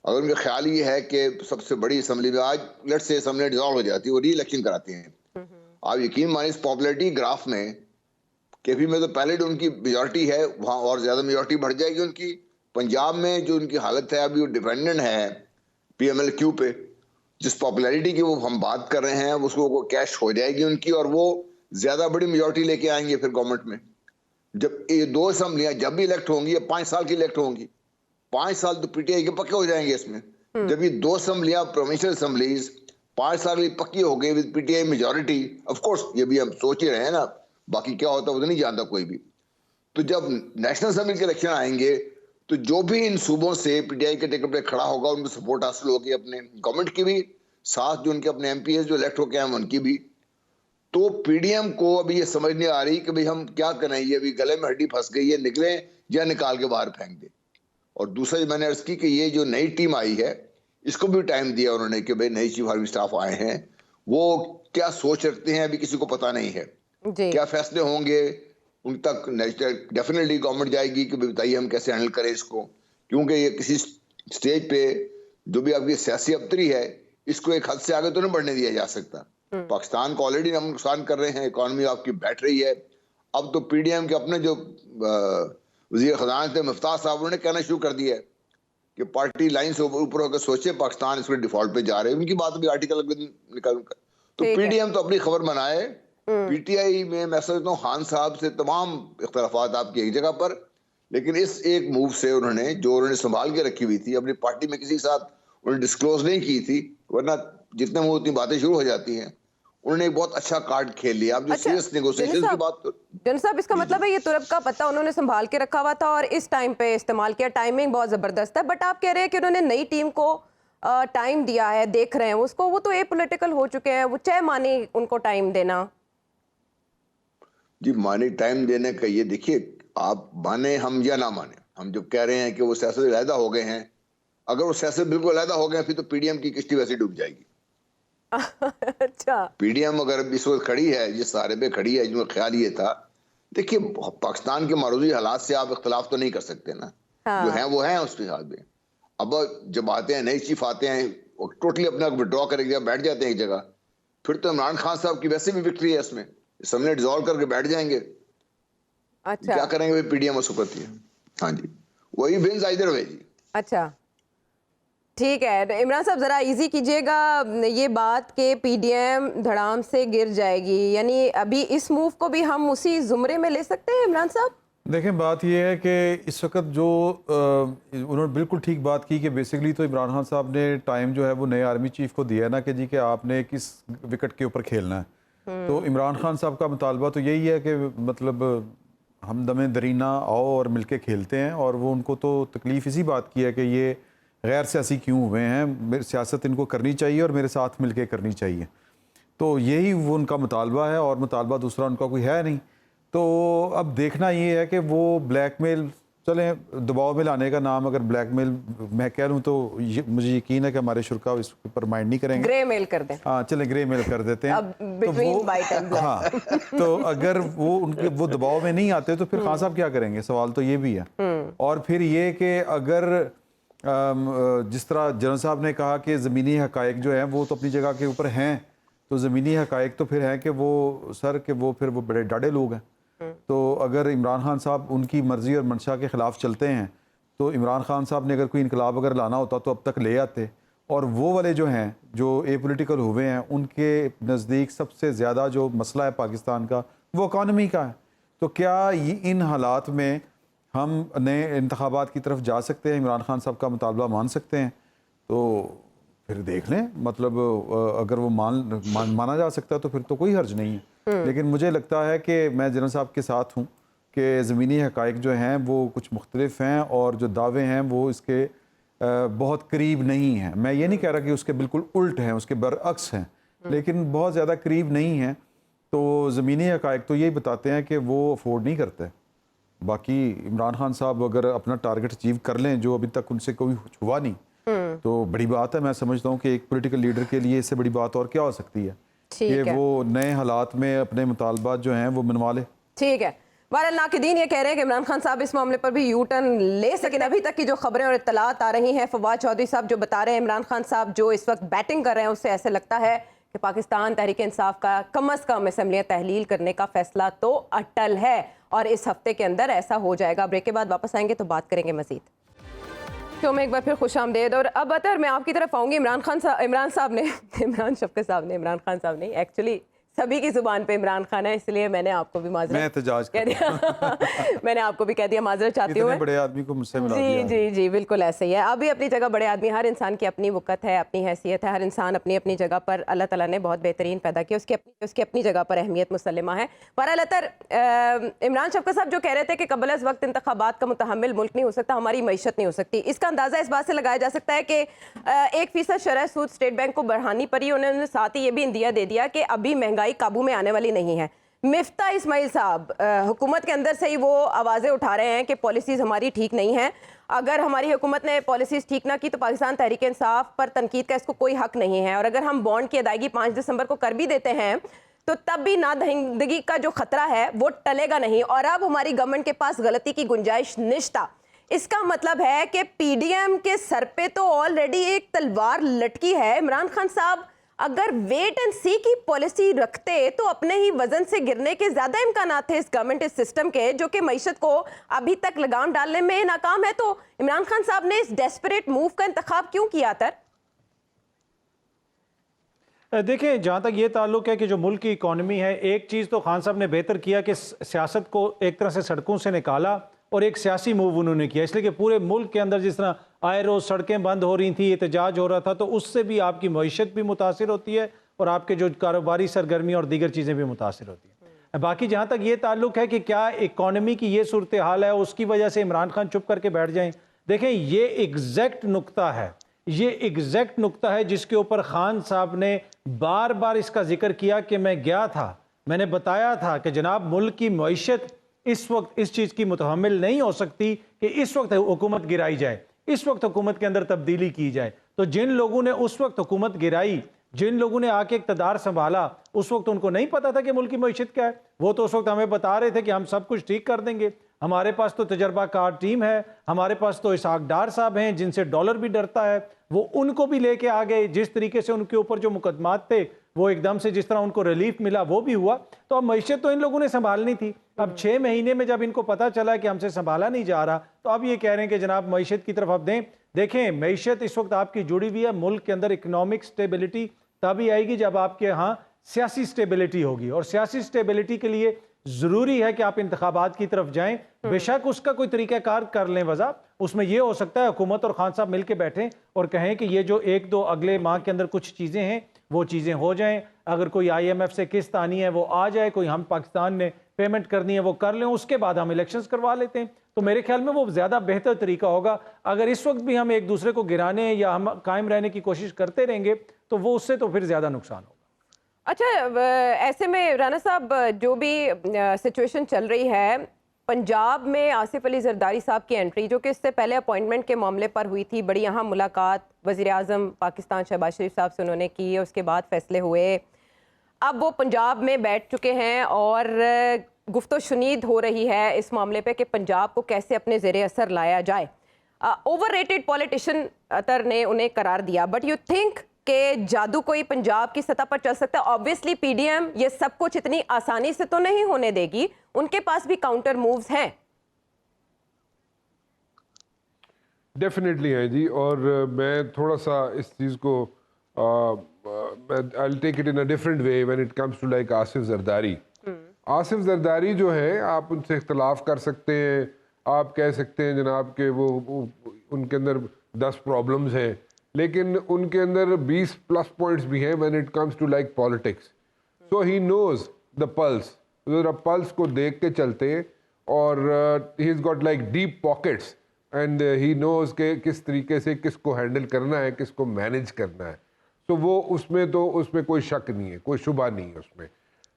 अगर उनका ख्याल ये है कि सबसे बड़ी असम्बली में आज लेट्स से असम्बली डिसॉल्व हो जाती है, वो री इलेक्शन कराते हैं। आप यकीन मानिए इस पॉपुलैरिटी ग्राफ में केपी में तो पहले जो उनकी मेजॉरिटी है वहां और ज्यादा मेजॉरिटी बढ़ जाएगी उनकी। पंजाब में जो उनकी हालत है अभी, वो डिपेंडेंट है पीएमएलक्यू पे। जिस पॉपुलैरिटी की वो हम बात कर रहे हैं उसको कैश हो जाएगी उनकी, और वो ज्यादा बड़ी मेजॉरिटी लेके आएंगे फिर गवर्नमेंट में। जब ये दो असम्बलियां जब भी इलेक्ट होंगी, 5 साल की इलेक्ट होंगी, 5 साल तो पीटीआई के पक्के हो जाएंगे इसमें। जब ये दो असम्बलियां प्रोविंशियल असम्बलीज 5 साल की पक्की हो गई with PTI majority, of course ये भी हम सोच ही रहे हैं ना, बाकी क्या होता है वो तो नहीं जानता कोई भी। तो जब नेशनल असेंबली के इलेक्शन आएंगे तो जो भी इन सूबों से पीटीआई के टिकट पे खड़ा होगा उनको सपोर्ट हासिल होगी, अपने गवर्नमेंट की भी, साथ जो उनके अपने एमपीएस जो इलेक्ट होके हैं उनकी भी। तो पीडीएम को अभी ये समझ नहीं आ रही कि भाई हम क्या करें, ये अभी गले में हड्डी फंस गई है, निकले या निकाल के बाहर फेंक दे। और दूसरा मैंने अर्ज की कि ये जो नई टीम आई है इसको भी टाइम दिया उन्होंने कि भाई नई चीफ आर्मी स्टाफ आए हैं, वो क्या सोच रखते हैं अभी किसी को पता नहीं है। क्या फैसले होंगे उन तक डेफिनेटली गवर्नमेंट जाएगी कि बताइए हम कैसे हैंडल करें इसको, क्योंकि ये किसी स्टेज पे जो भी आपकी सियासी अबतरी है इसको एक हद से आगे तो नहीं बढ़ने दिया जा सकता। पाकिस्तान को ऑलरेडी हम नुकसान कर रहे हैं, इकोनॉमी आपकी बैठ रही है। अब तो पीडीएम के अपने जो वजीर खजाना थे मुफ्तार साहब, उन्होंने कहना शुरू कर दिया है कि पार्टी लाइन से ऊपर होकर सोचे पाकिस्तान इसके डिफॉल्ट पे जा रहे हैं। उनकी बात भी आर्टिकल निकल, तो पीडीएम तो अपनी खबर बनाए पीटीआई में मैं समझता हूँ खान साहब से तमाम इख्तलाफात आपकी एक जगह पर, लेकिन इस एक मूव से उन्होंने संभाल के रखी हुई थी अपनी पार्टी में, किसी के साथ उन्होंने डिस्क्लोज नहीं की थी, वरना जितने मुंह उतनी बातें शुरू हो जाती हैं। उन्होंने एक बहुत अच्छा कार्ड खेल लिया। आप जो सीरियस नेगोशिएशन की बात जन साहब, इसका मतलब है ये तुरब का पत्ता उन्होंने संभाल के रखा हुआ था और इस टाइम पे इस्तेमाल किया। टाइमिंग बहुत जबरदस्त है, बट आप कह रहे हैं कि उन्होंने नई टीम को टाइम दिया है, देख रहे हैं उसको, वो तो एपॉलिटिकल हो चुके हैं, वो चाहे माने उनको टाइम देना। जी माने टाइम देने का, ये देखिए आप माने हम या ना माने, हम जब कह रहे हैं कि वो सियासत से अलहदा हो गए हैं, अगर वो सियासत बिल्कुल अलहदा हो गए फिर तो पीडीएम की किश्ती वैसे डूब जाएगी। अच्छा, पीडीएम अगर इस वक्त खड़ी है, जिस सहारे पे खड़ी है, जो ख्याल ये था, देखिए पाकिस्तान के मारूजी हालात से आप इख्तलाफ तो नहीं कर सकते ना। हाँ। जो है वो है उसके साथ में। अब जब आते हैं नई चीफ आते हैं, टोटली अपना विड्रॉ करके बैठ जाते हैं एक जगह, फिर तो इमरान खान साहब की वैसे भी विक्ट्री है इसमें, सबने डिसॉल्व करके बैठ जाएंगे। अच्छा, क्या करेंगे भाई, पीडीएम उसको करती है। हाँ जी, वही विन्स आइदर वे जी। अच्छा, ठीक है। इमरान साहब जरा इजी कीजिएगा ये बात कि पीडीएम धड़ाम से गिर जाएगी, यानी अभी इस मूव को भी हम उसी जुमरे में ले सकते हैं इमरान साहब? देखें, बात यह है कि इस वक्त जो उन्होंने बिल्कुल ठीक बात की कि बेसिकली तो इमरान खान साहब ने टाइम जो है वो नए आर्मी चीफ को दिया है ना कि जी कि आपने किस विकेट के ऊपर खेलना है। तो इमरान खान साहब का मुतालबा तो यही है कि मतलब हम दमे दरीना आओ और मिलके खेलते हैं, और वो उनको तो तकलीफ़ इसी बात की है कि ये गैर सियासी क्यों हुए हैं, मेरी सियासत इनको करनी चाहिए और मेरे साथ मिलके करनी चाहिए। तो यही वो उनका मुतालबा है, और मुतालबा दूसरा उनका कोई है नहीं। तो अब देखना ये है कि वो ब्लैकमेल, चलें दबाव में लाने का नाम अगर ब्लैकमेल मैं कह लूँ तो मुझे यकीन है कि हमारे शुरा इस पर माइंड नहीं करेंगे। ग्रे मेल कर दें। हाँ चलें, ग्रे मेल कर देते हैं। अब between white and black। हाँ, तो अगर वो दबाव में नहीं आते तो फिर खान साहब क्या करेंगे, सवाल तो ये भी है। और फिर ये कि अगर जिस तरह जनरल साहब ने कहा कि ज़मीनी हकायक जो हैं वो तो अपनी जगह के ऊपर हैं, तो ज़मीनी हकायक तो फिर हैं कि वो फिर वो बड़े डाढ़े लोग हैं। तो अगर इमरान खान साहब उनकी मर्ज़ी और मंशा के ख़िलाफ़ चलते हैं, तो इमरान खान साहब ने अगर कोई इनकलाब अगर लाना होता तो अब तक ले आते। और वो वाले जो हैं जो एपॉलिटिकल हुए हैं, उनके नज़दीक सबसे ज़्यादा जो मसला है पाकिस्तान का वो इकानमी का है। तो क्या इन हालात में हम नए इंतखाबात की तरफ जा सकते हैं, इमरान खान साहब का मुतालबा मान सकते हैं? तो फिर देख लें, मतलब अगर वो माना जा सकता है तो फिर तो कोई हर्ज नहीं है। लेकिन मुझे लगता है कि मैं जनरल साहब के साथ हूँ कि ज़मीनी हकायक जो हैं वो कुछ मुख्तलिफ हैं, और जो दावे हैं वो इसके बहुत करीब नहीं हैं। मैं ये नहीं कह रहा कि उसके बिल्कुल उल्ट हैं, उसके बरअक्स हैं, लेकिन बहुत ज़्यादा करीब नहीं हैं। तो ज़मीनी हकायक तो यही बताते हैं कि वो अफोर्ड नहीं करते। बाकी इमरान खान साहब अगर अपना टारगेट अचीव कर लें, जो अभी तक उनसे कोई हुआ नहीं, तो बड़ी बात है। मैं समझता हूँ कि एक पॉलिटिकल लीडर के लिए इससे बड़ी बात और क्या हो सकती है कि वो नए हालात में अपने मुतालबात जो हैं वो मनवा ले। ठीक है। बहरहाल नाकिदीन ये कह रहे हैं कि इमरान खान साहब इस मामले पर भी यू टर्न ले सकें। अभी तक की जो खबरें और इत्तलात आ रही हैं, फवाद चौधरी साहब जो बता रहे हैं, इमरान खान साहब जो इस वक्त बैटिंग कर रहे हैं, उससे ऐसे लगता है कि पाकिस्तान तहरीक इंसाफ का कम अज़ कम असम्बलियाँ तहलील करने का फैसला तो अटल है, और इस हफ्ते के अंदर ऐसा हो जाएगा। ब्रेक के बाद वापस आएंगे तो बात करेंगे मजीद। शो में एक बार फिर खुशामदेद। और अब अतर मैं आपकी तरफ आऊँगी। इमरान खान साहब ने एक्चुअली सभी की जुबान पे इमरान खान है, इसलिए मैंने आपको भी माजरत मैं एहतजाज कह दिया मैंने आपको भी कह दिया, माजरत चाहती हूँ। बड़े आदमी को मुझसे मिला जी जी जी बिल्कुल ऐसे ही है। अभी अपनी जगह बड़े आदमी, हर इंसान की अपनी वक़्त है, अपनी हैसियत है, हर इंसान अपनी अपनी जगह पर अल्लाह ताला ने बहुत बेहतरीन पैदा किया, उसकी अपनी जगह पर अहमियत मुसल्लमा है। बहरहाल इमरान शफ़क़त साहब जो कह रहे थे कि कबल अज़ वक्त इंतखाबात का मुतहम्मिल मुल्क नहीं हो सकता, हमारी मईशत नहीं हो सकती, इसका अंदाज़ा इस बात से लगाया जा सकता है कि 1% शरह सूद स्टेट बैंक को बढ़ानी पड़ी। उन्होंने साथ ही ये भी इंदिया दे दिया कि अभी महंगाई काबू में आने वाली नहीं है। मिफ्ता इस्माइल साहब हुकूमत के अंदर से ही वो आवाज़ें उठा रहे हैं कि पॉलिसीज़ हमारी ठीक नहीं है। अगर हमारी हुकूमत ने पॉलिसीज़ ठीक ना की तो पाकिस्तान तहरीक इंसाफ पर तनकीद का इसको कोई हक नहीं है, और अगर हम बॉन्ड की अदायगी 5 दिसंबर को कर भी देते हैं तो तब भी नादहिंदगी का जो खतरा है वो टलेगा नहीं, और अब हमारी गवर्नमेंट के पास गलती की गुंजाइश निश्ता। इसका मतलब है कि पीडीएम के सर पे तो ऑलरेडी एक तलवार लटकी है। इमरान खान साहब अगर वेट एंड सी की पॉलिसी रखते तो अपने ही वजन से गिरने के ज्यादा इम्कानात थे इस गवर्नमेंट, इस सिस्टम के, जो कि मईशत को अभी तक लगाम डालने में नाकाम है। तो इमरान खान साहब ने इस डेस्परेट मूव का इंतखाब क्यों किया? देखें, जहाँ तक ये ताल्लुक है कि जो मुल्क की इकॉनमी है, एक चीज़ तो खान साहब ने बेहतर किया कि सियासत को एक तरह से सड़कों से निकाला और एक सियासी मूव उन्होंने किया, इसलिए कि पूरे मुल्क के अंदर जिस तरह आए रोज़ सड़कें बंद हो रही थी, एहतजाज हो रहा था, तो उससे भी आपकी मईशत भी मुतासिर होती है और आपके जो कारोबारी सरगर्मी और दीगर चीज़ें भी मुतासिर होती हैं। बाकी जहाँ तक ये ताल्लुक है कि क्या इकॉनमी की ये सूरत हाल है उसकी वजह से इमरान खान चुप करके बैठ जाएं, देखें ये एग्जैक्ट नुक्ता है, ये एग्जैक्ट नुक्ता है जिसके ऊपर खान साहब ने बार बार इसका जिक्र किया कि मैं गया था, मैंने बताया था कि जनाब मुल्क की मईशत इस वक्त इस चीज़ की मुतहम्मिल नहीं हो सकती कि इस वक्त हुकूमत गिराई जाए, इस वक्त हुकूमत के अंदर तब्दीली की जाए। तो जिन लोगों ने उस वक्त हुकूमत गिराई, जिन लोगों ने आके इक़्तिदार संभाला, उस वक्त उनको नहीं पता था कि मुल्क की मईशत क्या है। वो तो उस वक्त हमें बता रहे थे कि हम सब कुछ ठीक कर देंगे, हमारे पास तो तजर्बाकार टीम है, हमारे पास तो इसहाक डार साहब हैं जिनसे डॉलर भी डरता है, वो उनको भी लेके आ गए। जिस तरीके से उनके ऊपर जो मुकदमात थे वो एकदम से जिस तरह उनको रिलीफ मिला वो भी हुआ। तो अब मईशत तो इन लोगों ने संभालनी थी। अब 6 महीने में जब इनको पता चला कि हमसे संभाला नहीं जा रहा, तो अब ये कह रहे हैं कि जनाब मईशत की तरफ अब दें। देखें, मईशत इस वक्त आपकी जुड़ी हुई है, मुल्क के अंदर इकोनॉमिक स्टेबिलिटी तभी आएगी जब आपके यहाँ सियासी स्टेबिलिटी होगी, और सियासी स्टेबिलिटी के लिए जरूरी है कि आप इंतखाबात की तरफ जाएं। बेशक उसका कोई तरीकाकार कर लें वजह, उसमें यह हो सकता है हुकूमत और खान साहब मिलकर बैठें और कहें कि ये जो 1-2 अगले माह के अंदर कुछ चीज़ें हैं वो चीज़ें हो जाएं। अगर कोई IMF से किस्त आनी है वो आ जाए, कोई हम पाकिस्तान ने पेमेंट करनी है वो कर लें, उसके बाद हम इलेक्शंस करवा लेते हैं। तो मेरे ख्याल में वो ज़्यादा बेहतर तरीका होगा। अगर इस वक्त भी हम एक दूसरे को गिराने या हम कायम रहने की कोशिश करते रहेंगे तो वो उससे तो फिर ज़्यादा नुकसान होगा। अच्छा, ऐसे में राना साहब जो भी सिचुएशन चल रही है पंजाब में, आसिफ अली जरदारी साहब की एंट्री जो कि इससे पहले अपॉइंटमेंट के मामले पर हुई थी, बड़ी अहम मुलाकात वज़ीर आज़म पाकिस्तान शहबाज शरीफ साहब से उन्होंने की, उसके बाद फैसले हुए। अब वो पंजाब में बैठ चुके हैं और गुफ्तो शुनीद हो रही है इस मामले पे कि पंजाब को कैसे अपने ज़ेरे असर लाया जाए। ओवररेटेड पॉलिटिशियन अतर ने उन्हें करार दिया, बट यू थिंक कि जादू कोई पंजाब की सतह पर चल सकता है? ऑब्वियसली PDM ये सब कुछ इतनी आसानी से तो नहीं होने देगी, उनके पास भी काउंटर मूव्स हैं। डेफिनेटली है जी, और मैं थोड़ा सा इस चीज़ को I will take it in a different way when it comes to like Asif Zardari. Asif Zardari जो है, आप उनसे इख्तलाफ कर सकते हैं, आप कह सकते हैं जनाब के वो उनके अंदर 10 प्रॉब्लम्स हैं, लेकिन उनके अंदर 20 प्लस पॉइंट्स भी हैं when it comes to like politics. So he knows the pulse, ज़रा पल्स को देख के चलते हैं, और he is got like deep pockets and he knows के किस तरीके से किसको हैंडल करना है, किसको मैनेज करना है। तो वो उसमें कोई शक नहीं है, कोई शुबा नहीं है उसमें।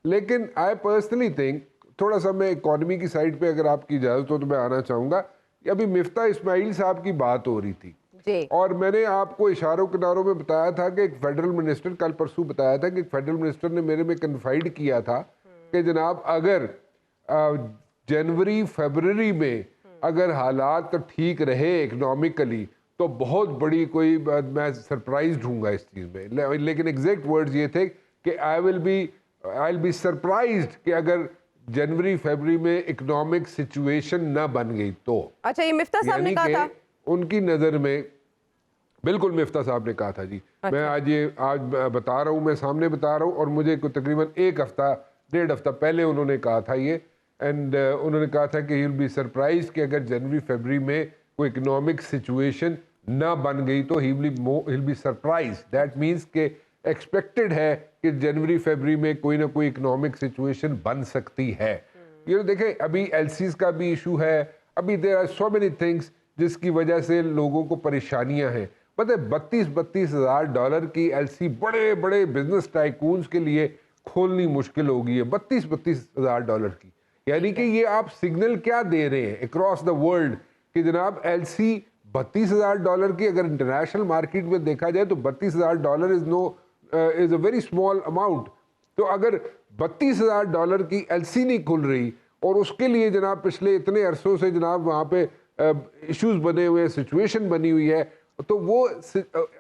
लेकिन आई पर्सनली थिंक, थोड़ा सा मैं इकॉनमी की साइड पे अगर आपकी इजाज़त हो तो मैं आना चाहूँगा। अभी मिफ्ता इस्माइल साहब की बात हो रही थी जी। और मैंने आपको इशारों किनारों में बताया था कि एक फेडरल मिनिस्टर, कल परसों बताया था कि एक फेडरल मिनिस्टर ने मेरे में कन्फाइड किया था कि जनाब अगर जनवरी फरवरी में अगर हालात तो ठीक रहे इकनॉमिकली तो बहुत बड़ी कोई मैं सरप्राइज्ड हूँगा इस चीज़ में। लेकिन एग्जैक्ट वर्ड्स ये थे कि आई विल बी सरप्राइज्ड कि अगर जनवरी फरवरी में इकोनॉमिक सिचुएशन ना बन गई तो। अच्छा, ये मिफ्ता साहब ने कहा था उनकी नज़र में, बिल्कुल मिफ्ता साहब ने कहा था जी। अच्छा। मैं आज बता रहा हूँ, मैं सामने बता रहा हूँ, और मुझे तकरीबन 1-1.5 हफ्ता पहले उन्होंने कहा था ये, एंड उन्होंने कहा था कि ही विल बी सरप्राइज कि अगर जनवरी फरवरी में कोई इकोनॉमिक सिचुएशन ना बन गई तो he will be surprise. That means के एक्सपेक्टेड है कि जनवरी फरवरी में कोई ना कोई इकोनॉमिक सिचुएशन बन सकती है। ये देखें, अभी LCs का भी इशू है, अभी there are so many things जिसकी वजह से लोगों को परेशानियां हैं। पता है, 32-32 हज़ार डॉलर की LC बड़े बड़े बिजनेस टाइकून्स के लिए खोलनी मुश्किल हो गई है, 32-32 हज़ार डॉलर की। यानी कि ये आप सिग्नल क्या दे रहे हैं अक्रॉस द वर्ल्ड कि जनाब LC 32 हज़ार डॉलर की, अगर इंटरनेशनल मार्केट में देखा जाए तो 32 हज़ार dollar is a very small amount. तो अगर 32 हज़ार डॉलर की LC नहीं खुल रही, और उसके लिए जनाब पिछले इतने अरसों से जनाब वहाँ पे इश्यूज बने हुए, सिचुएशन बनी हुई है, तो वो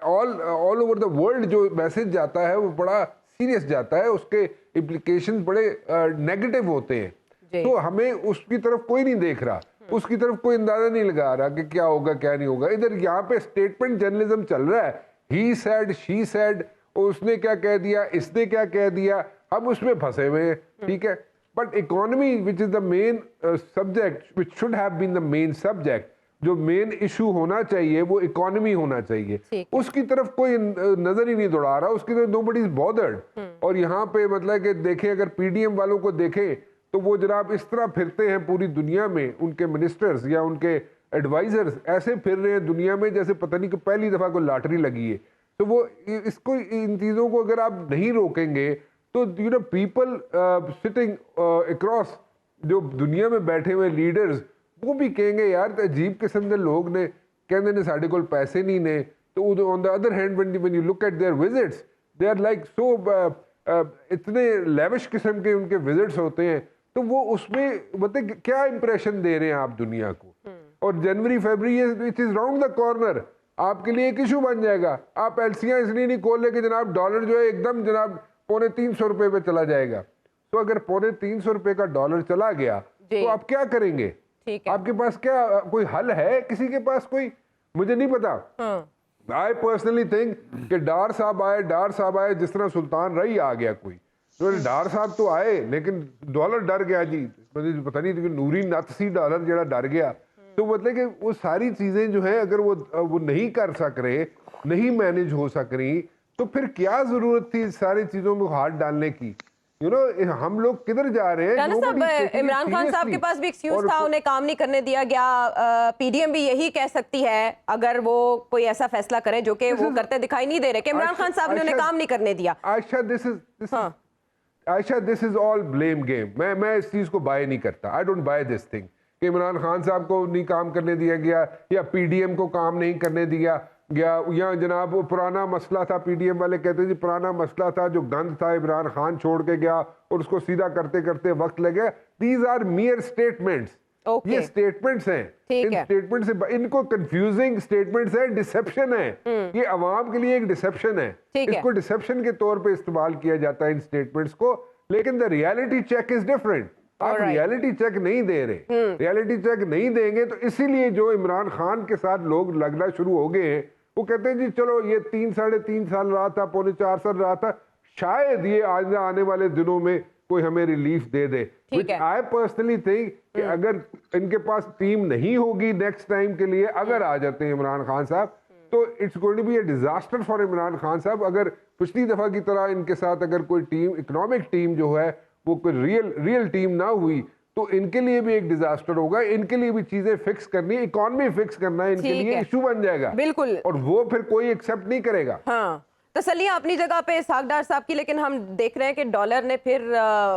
ऑल ओवर द वर्ल्ड जो मैसेज जाता है वो बड़ा सीरियस जाता है, उसके इम्प्लीकेशंस बड़े नेगेटिव होते हैं। तो हमें उसकी तरफ कोई नहीं देख रहा, उसकी तरफ कोई अंदाजा नहीं लगा रहा कि क्या होगा क्या नहीं होगा। इधर यहाँ पे स्टेटमेंट जर्नलिज्म चल रहा है, ही सेड शी सेड, उसने क्या कह दिया, इसने क्या कह दिया, हम उसमें फंसे हुए हैं, ठीक है। But economy which is the main subject, which should have been the main subject, जो मेन इशू होना चाहिए वो इकोनॉमी होना चाहिए, उसकी तरफ कोई नजर ही नहीं दौड़ा रहा, उसकी तरफ नोबडी इज बॉदर्ड। और यहाँ पे मतलब कि देखें, अगर पीडीएम वालों को देखें तो वो जनाब इस तरह फिरते हैं पूरी दुनिया में, उनके मिनिस्टर्स या उनके एडवाइजर्स ऐसे फिर रहे हैं दुनिया में जैसे पता नहीं कि पहली दफा कोई लॉटरी लगी है। तो वो इसको, इन चीजों को अगर आप नहीं रोकेंगे तो you know people sitting across, जो दुनिया में बैठे हुए लीडर्स, वो भी कहेंगे यार अजीब किस्म के लोग ने, कहते ने साढ़े कोल पैसे नहीं ने। तो on the other hand when you look at their visits, they are like so, इतने लेविश किस्म के उनके विजिट्स होते हैं। तो वो उसमें मतलब क्या इंप्रेशन दे रहे हैं आप दुनिया को। और जनवरी फरवरी it is round the corner, आपके लिए एक इशू बन जाएगा। आप एलसियां इसलिए नहीं खोल ले कि जनाब डॉलर जो है एकदम जनाब ₹350 पे चला जाएगा। तो अगर ₹350 का डॉलर चला गया तो आप क्या करेंगे? आपके पास क्या कोई हल है? किसी के पास कोई, मुझे नहीं पता। आई पर्सनली थिंक कि डार साहब आए जिस तरह सुल्तान रही आ गया कोई, तो डार साहब तो आए लेकिन डॉलर डर गया जी, पता नहीं नूरी नतसी डॉलर जरा डर गया। तो मतलब कि वो सारी चीजें जो है अगर वो नहीं कर सक रहे, नहीं मैनेज हो सक रही, तो फिर क्या जरूरत थी सारी चीजों में हाथ डालने की? यू नो हम लोग किधर जा रहे हैं? इमरान खान साहब के पास भी एक्सक्यूज था, उन्हें काम नहीं करने दिया गया। पीडीएम भी यही कह सकती है अगर वो कोई ऐसा फैसला करे, जो कि वो करते दिखाई नहीं दे रहे कि इमरान खान साहब ने उन्हें काम नहीं करने दिया। Ayesha, this is all blame game. मैं इस चीज को बाय नहीं करता। I don't by this thing कि इमरान खान साहब को नहीं काम करने दिया गया या पीडीएम को काम नहीं करने दिया गया, या जनाब पुराना मसला था, पीडीएम वाले कहते हैं जी पुराना मसला था, जो गंद था इमरान खान छोड़ के गया और उसको सीधा करते करते वक्त लगे। These are mere statements. ये स्टेटमेंट्स हैं, इन स्टेटमेंट से इनको कंफ्यूजिंग स्टेटमेंट्स हैं, डिसेप्शन है। ये अवाम के लिए एक डिसेप्शन है, इसको डिसेप्शन के तौर पे इस्तेमाल किया जाता है इन स्टेटमेंट्स को। लेकिन the reality check is different. आप रियलिटी चेक नहीं दे रहे, रियलिटी चेक नहीं देंगे तो इसीलिए जो इमरान खान के साथ लोग लगना शुरू हो गए हैं, वो कहते हैं जी चलो ये 3-3.5 साल रहा था, 3.25 साल रहा था, शायद ये आने वाले दिनों में कोई हमें relief they they. Which I personally think कि अगर इनके पास टीम नहीं होगी नेक्स्ट टाइम के लिए, अगर आ जाते हैं इमरान खान साहब, तो it's going to be a disaster for Imran Khan साहब। अगर पिछली दफा की तरह इनके साथ अगर कोई टीम, इकोनॉमिक टीम जो है वो कोई रियल टीम ना हुई, तो इनके लिए भी एक डिजास्टर होगा। इनके लिए भी चीजें फिक्स करनी, इकोनॉमी फिक्स करना इनके लिए इशू बन जाएगा। बिल्कुल। और वो फिर कोई एक्सेप्ट नहीं करेगा। हाँ, तसल्लियां अपनी जगह पे सागदार साहब की, लेकिन हम देख रहे हैं कि डॉलर ने फिर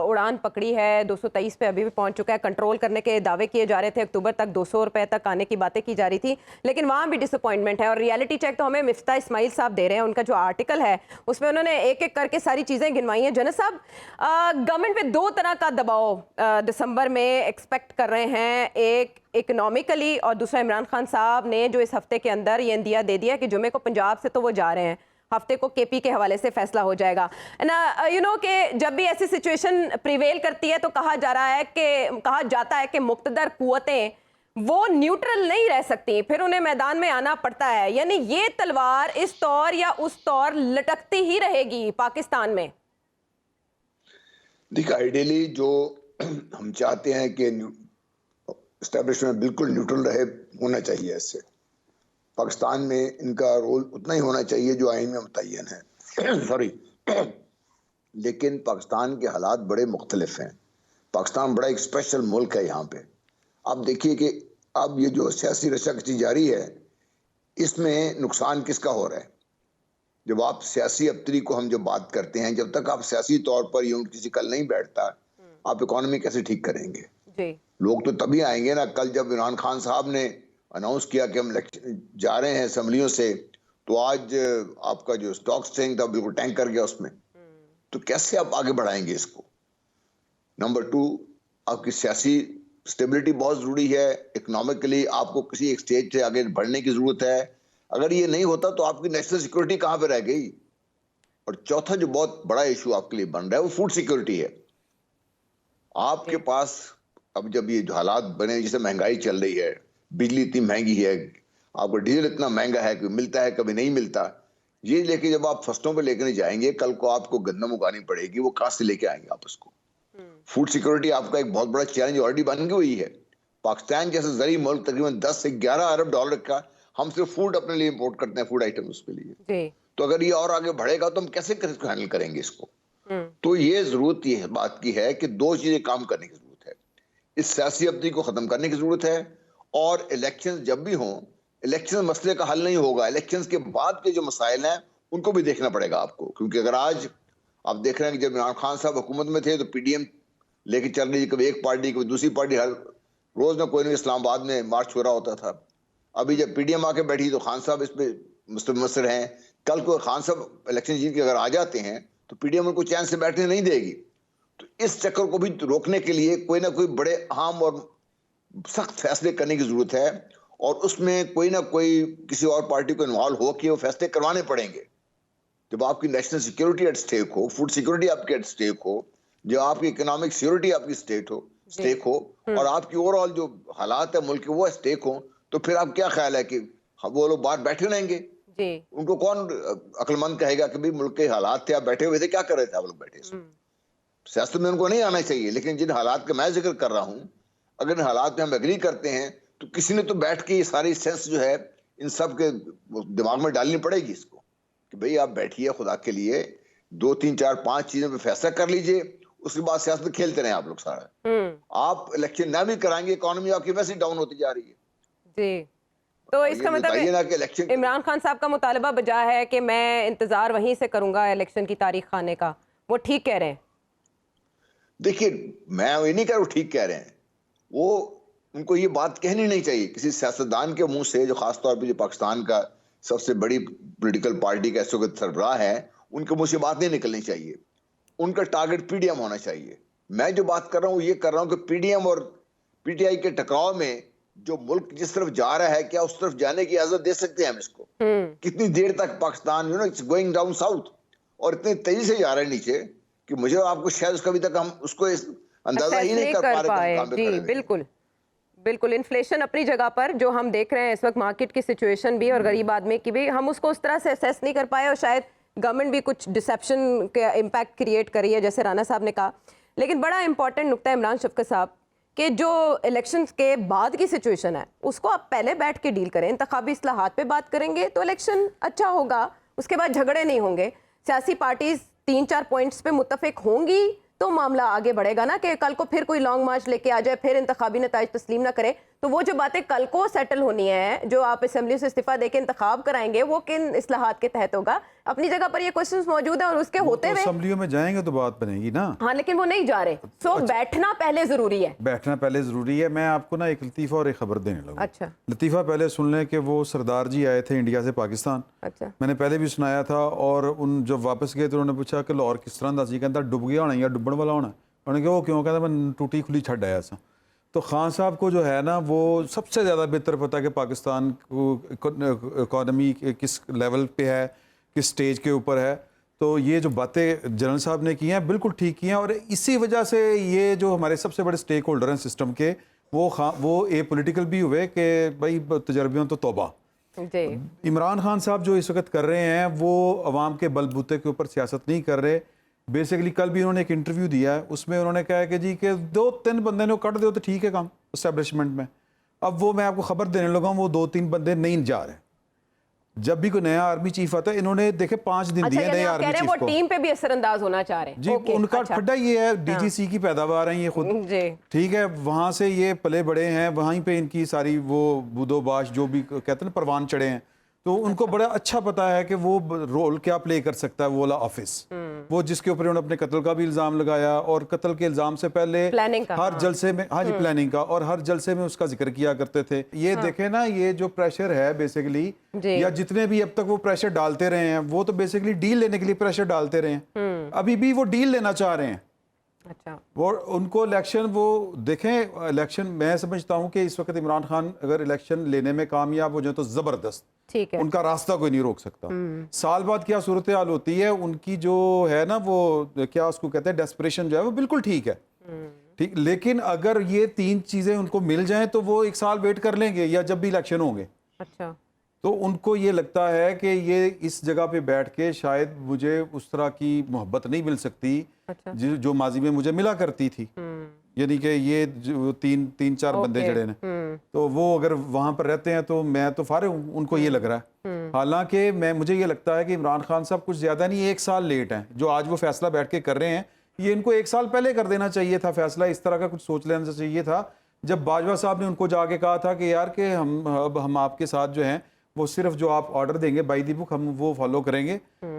उड़ान पकड़ी है, 223 पे अभी भी पहुंच चुका है। कंट्रोल करने के दावे किए जा रहे थे, अक्टूबर तक 200 रुपए तक आने की बातें की जा रही थी, लेकिन वहां भी डिसअपॉइंटमेंट है। और रियलिटी चेक तो हमें मिफ्ता इस्माइल साहब दे रहे हैं। उनका जो आर्टिकल है उसमें उन्होंने एक एक करके सारी चीजें गिनवाई हैं। जनरल साहब, गवर्नमेंट पे 2 तरह का दबाव दिसंबर में एक्सपेक्ट कर रहे हैं, एक इकोनॉमिकली और दूसरा इमरान खान साहब ने जो इस हफ्ते के अंदर ये इंदिया दे दिया कि जुमे को पंजाब से तो वो जा रहे हैं, हफ्ते को केपी के हवाले से फैसला हो जाएगा। यू नो कि जब भी ऐसी सिचुएशन प्रिवेल करती है तो कहा जाता है कि मुक्तदर कुव्वतें वो न्यूट्रल नहीं रह सकती, फिर उन्हें मैदान में आना पड़ता है। यानी ये तलवार इस तौर या उस तौर लटकती ही रहेगी पाकिस्तान में। देखिए, आइडियली जो हम चाहते हैं कि एस्टेब्लिशमेंट बिल्कुल न्यूट्रल रहे, होना चाहिए। इससे पाकिस्तान में इनका रोल उतना ही होना चाहिए जो आइन में मुतय्यन है। सॉरी, लेकिन पाकिस्तान के हालात बड़े मुख्तलिफ हैं। पाकिस्तान बड़ा एक स्पेशल मुल्क है। यहाँ पे आप देखिए कि अब ये जो सियासी रशाकशी जारी है, इसमें नुकसान किसका हो रहा है? जब आप सियासी अबतरी को हम जब बात करते हैं, जब तक आप सियासी तौर पर यूनिट किसी कल नहीं बैठता, आप इकोनॉमी कैसे ठीक करेंगे? लोग तो तभी आएंगे ना। कल जब इमरान खान साहब ने अनाउंस किया कि हम जा रहे हैं असम्बलियों से, तो आज आपका जो स्टॉक एक्सचेंज था बिल्कुल टैंक कर गया उसमें। तो कैसे आप आगे बढ़ाएंगे इसको? नंबर 2, आपकी सियासी स्टेबिलिटी बहुत जरूरी है। इकोनॉमिकली आपको किसी एक स्टेज से आगे बढ़ने की जरूरत है। अगर ये नहीं होता तो आपकी नेशनल सिक्योरिटी कहां पे रह गई? और चौथा जो बहुत बड़ा इशू आपके लिए बन रहा है वो फूड सिक्योरिटी है। आपके पास अब जब ये जो हालात बने, जैसे महंगाई चल रही है, बिजली इतनी महंगी है, आपको डीजल इतना महंगा है कि मिलता है कभी नहीं मिलता, ये लेके जब आप फसलों पे लेकर नहीं जाएंगे, कल को आपको गंदम उगानी पड़ेगी, वो कहां से लेके आएंगे आप उसको? फूड सिक्योरिटी आपका एक बहुत बड़ा चैलेंज ऑलरेडी बन गई हुई है। पाकिस्तान जैसे जरिए मुल्क तकरीबन 10 से 11 अरब डॉलर का हम सिर्फ फूड अपने लिए इंपोर्ट करते हैं, फूड आइटम उसके लिए। जी। तो अगर ये और आगे बढ़ेगा तो हम कैसे इसको हैंडल करेंगे इसको? तो ये जरूरत ये बात की है कि दो चीजें काम करने की जरूरत है। इस सियासी अवधि को खत्म करने की जरूरत है, और इलेक्शन जब भी हों, इलेक्शन मसले का हल नहीं होगा, इलेक्शन के बाद के जो मसाइल हैं उनको भी देखना पड़ेगा आपको। क्योंकि अगर आज आप देख रहे हैं कि जब इमरान खान साहब हुकूमत में थे तो पीडीएम लेके चल रही, कभी एक पार्टी कभी दूसरी पार्टी, हर रोज ना कोई ना इस्लामाबाद में मार्च हो रहा होता था। अभी जब पीडीएम आके बैठी तो खान साहब इस पे मुस्तमसर हैं। कल को खान साहब इलेक्शन जीत के अगर आ जाते हैं तो पीडीएम उनको चैन से बैठने नहीं देगी। तो इस चक्कर को भी रोकने के लिए कोई ना कोई बड़े अहम और सख्त फैसले करने की जरूरत है, और उसमें कोई ना कोई किसी और पार्टी को इन्वॉल्व हो के वो फैसले करवाने पड़ेंगे। जब आपकी नेशनल सिक्योरिटी एट स्टेक हो, फूड सिक्योरिटी आपकी एट स्टेक हो, जो आपकी इकोनॉमिक सिक्योरिटी आपकी स्टेक हो और आपकी ओवरऑल जो हालात है मुल्क के वो स्टेक हो, तो फिर आप क्या ख्याल है कि वो लोग बाहर बैठे रहेंगे? जी। उनको कौन अक्लमंद कहेगा कि भाई मुल्क के हालात थे, आप बैठे हुए थे, क्या कर रहे थे आप लोग बैठे? सियासत में उनको नहीं आना चाहिए, लेकिन जिन हालात का मैं जिक्र कर रहा हूं, अगर इन हालात में हम एग्री करते हैं तो किसी ने तो बैठ के ये सारी सेंस जो है इन सब के दिमाग में डालनी पड़ेगी इसको, कि भाई आप बैठिए खुदा के लिए, 2 3 4 5 चीजों पे फैसला कर लीजिए, उसके बाद सियासत खेलते रहे आप लोग सारा। आप इलेक्शन ना भी कराएंगे, इकोनॉमी आपकी वैसे ही डाउन होती जा रही है। जी। तो इसका बताइए ना कि मतलब इलेक्शन इमरान खान साहब का मुतालबा बजा है कि मैं इंतजार वहीं से करूंगा इलेक्शन की तारीख खाने का, वो ठीक कह रहे हैं? देखिए, मैं ये नहीं कह रहा हूँ ठीक कह रहे हैं, वो उनको ये बात कहनी नहीं चाहिए किसी सियासतदान के मुंह से, जो खासतौर पे जो पाकिस्तान का सबसे बड़ी पॉलिटिकल पार्टी का इस वक्त सरबराह है, उनके मुंह से बात नहीं निकलनी चाहिए। उनका टारगेट पीडीएम होना चाहिए। मैं जो बात कर रहा हूँ ये कर रहा हूँ कि पीडीएम और पीटीआई के टकराव में जो मुल्क जिस तरफ जा रहा है, क्या उस तरफ जाने की इजाजत दे सकते हैं हम इसको? कितनी देर तक Pakistan it's going down south, और इतनी तेजी से जा रहा है नीचे कि मुझे और आपको शायद उसका अभी तक हम उसको अंदाजा ही नहीं कर पा रहे। जी बिल्कुल बिल्कुल। इन्फ्लेशन अपनी जगह पर, जो हम देख रहे हैं इस वक्त मार्केट की सिचुएशन भी और गरीब आदमी की भी, हम उसको उस तरह से असेस नहीं कर पाए, और शायद गवर्नमेंट भी कुछ डिसेप्शन का इम्पैक्ट क्रिएट करी है, जैसे राना साहब ने कहा। लेकिन बड़ा इंपॉर्टेंट नुकता है इमरान शफकत साहब कि जो इलेक्शंस के बाद की सिचुएशन है उसको आप पहले बैठ के डील करें। इंतखाबी इस्लाहात पे बात करेंगे तो इलेक्शन अच्छा होगा, उसके बाद झगड़े नहीं होंगे। सियासी पार्टीज 3-4 पॉइंट्स पे मुत्तफिक होंगी तो मामला आगे बढ़ेगा ना, कि कल को फिर कोई लॉन्ग मार्च लेके आ जाए, फिर इंतखाबी नताइज तस्लीम ना करे। तो वो जो बातें कल को सेटल होनी है, जो आप असेंबली से इस्तीफा देके इंतखाब कराएंगे, वो किन इस्लाहात के तहत होगा? अपनी जगह पर ये क्वेश्चंस मौजूद है, और उसके होते हुए असेंबलियों में जाएंगे तो बात बनेगी ना। हाँ, लेकिन वो नहीं जा रहे। सो बैठना पहले जरूरी है। बैठना पहले ज़रूरी है। मैं आपको ना एक लतीफ़ा और एक ख़बर देने लगा। अच्छा। लतीफ़ा पहले सुन लें कि वो सरदार जी आए थे इंडिया से पाकिस्तान। अच्छा। मैंने पहले भी सुनाया था, और उन जब वापस गए तो उन्होंने पूछा कि लाहौर किस तरह दा सी, कहता डुब गया होना या डुबण वाला होना। उन्होंने कहा वो क्यों? कहता मैं टूटी खुली छड़ आया सा। तो खान साहब को जो है ना, वो सबसे ज़्यादा बेहतर पता है कि पाकिस्तान को इकॉनमी किस लेवल पे है, किस स्टेज के ऊपर है। तो ये जो बातें जनरल साहब ने की हैं बिल्कुल ठीक की हैं, और इसी वजह से ये जो हमारे सबसे बड़े स्टेक होल्डर हैं सिस्टम के, वो ए पॉलिटिकल भी हुए कि भाई तजर्बियों तो तौबा। जी। इमरान खान साहब जो इस वक्त कर रहे हैं वो अवाम के बलबूते के ऊपर सियासत नहीं कर रहे। बेसिकली कल भी उन्होंने एक इंटरव्यू दिया है, उसमें उन्होंने कहा है कि जी कि 2-3 बंदे ने कट दो तो ठीक है काम इस्टेब्लिशमेंट में। अब वो मैं आपको खबर देने लगा हूँ, वो 2-3 बंदे नहीं जा रहे। जब भी कोई नया आर्मी चीफ आता है, इन्होंने देखे 5 दिन दिए नए आर्मी चीफ को। वो टीम पे भी असरअंदाज होना चाह रहे हैं जी। उनका फड्डा ये है, डीजीसी की पैदावार है ये खुद जी। ठीक है, वहाँ से ये पले बड़े हैं, वहीं पे इनकी सारी वो बुदोबाश जो भी कहते हैं ना परवान चढ़े हैं, तो उनको बड़ा अच्छा पता है कि वो रोल क्या प्ले कर सकता है वो वाला ऑफिस, वो जिसके ऊपर उन्होंने अपने कत्ल का भी इल्ज़ाम लगाया, और कत्ल के इल्ज़ाम से पहले प्लानिंग का, हर जलसे में, हाँ जी प्लानिंग का, और हर जलसे में उसका जिक्र किया करते थे। ये देखे ना, ये जो प्रेशर है बेसिकली, या जितने भी अब तक वो प्रेशर डालते रहे हैं, वो तो बेसिकली डील लेने के लिए प्रेशर डालते रहे हैं। अभी भी वो डील लेना चाह रहे हैं। अच्छा। वो उनको इलेक्शन, वो देखें इलेक्शन, मैं समझता हूँ कि इस वक्त इमरान खान अगर इलेक्शन लेने में कामयाब हो जाए तो ज़बरदस्त, ठीक है, उनका रास्ता कोई नहीं रोक सकता। साल बाद क्या सूरत हाल होती है उनकी, जो है ना वो क्या उसको कहते हैं डेस्परेशन जो है, वो बिल्कुल ठीक है, ठीक। लेकिन अगर ये 3 चीज़ें उनको मिल जाएं तो वो 1 साल वेट कर लेंगे, या जब भी इलेक्शन होंगे। अच्छा। तो उनको ये लगता है कि ये इस जगह पे बैठ के शायद मुझे उस तरह की मोहब्बत नहीं मिल सकती जो माजी में मुझे मिला करती थी। यानी कि ये जो तीन चार बंदे जड़े ने, तो वो अगर वहां पर रहते हैं तो मैं तो फारिग हूँ, उनको ये लग रहा है। हालांकि मुझे ये लगता है कि इमरान खान साहब कुछ ज्यादा नहीं, 1 साल लेट हैं। जो आज वो फैसला बैठ के कर रहे हैं, ये इनको 1 साल पहले कर देना चाहिए था फैसला, इस तरह का कुछ सोच लेना चाहिए था। जब बाजवा साहब ने उनको जाके कहा था कि यार कि हम आपके साथ जो हैं वो सिर्फ जो आप ऑर्डर देंगे बाई दी बुक हम वो फॉलो करेंगे,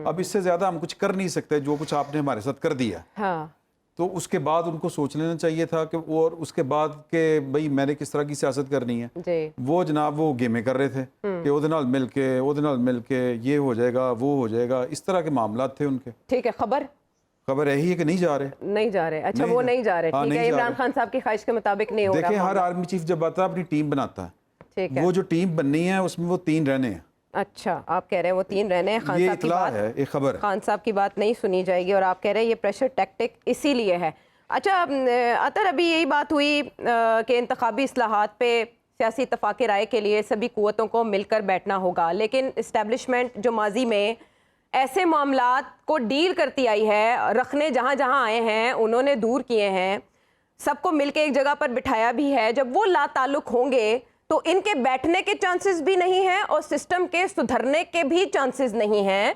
अब इससे ज्यादा हम कुछ कर नहीं सकते जो कुछ आपने हमारे साथ कर दिया। हाँ। तो उसके बाद उनको सोच लेना चाहिए था कि और उसके बाद के भाई मैंने किस तरह की सियासत करनी है। जी। वो जनाब वो गेमें कर रहे थे कि ओदे नाल मिल के ये हो जाएगा वो हो जाएगा, इस तरह के मामला थे उनके। ठीक है, खबर यही है कि नहीं जा रहे। अच्छा, वो नहीं जा रहे। ठीक है, इमरान खान साहब की ख्वाहिश के मुताबिक नहीं हो रहा। देखिए, हर आर्मी चीफ जब आता है अपनी टीम बनाता है, ठीक है। वो जो टीम बननी है उसमें वो 3 रहने हैं। अच्छा, आप कह रहे हैं वो 3 रहने हैं। खान ये साहब की इतला बात है, एक खबर है। खान साहब की बात नहीं सुनी जाएगी और आप कह रहे हैं ये प्रेशर टैक्टिक इसीलिए है। अच्छा अतर, अभी यही बात हुई कि इंतखाबी इस्लाहात पे सियासी इत्तफाक़ राय के लिए सभी क़ुव्वतों को मिलकर बैठना होगा, लेकिन इस्टेब्लिशमेंट जो माजी में ऐसे मामलात को डील करती आई है, रखने जहाँ जहाँ आए हैं उन्होंने दूर किए हैं, सबको मिलके एक जगह पर बिठाया भी है, जब वो लाताल्लुक होंगे तो इनके बैठने के चांसेस भी नहीं हैं और सिस्टम के सुधरने के भी चांसेस नहीं हैं।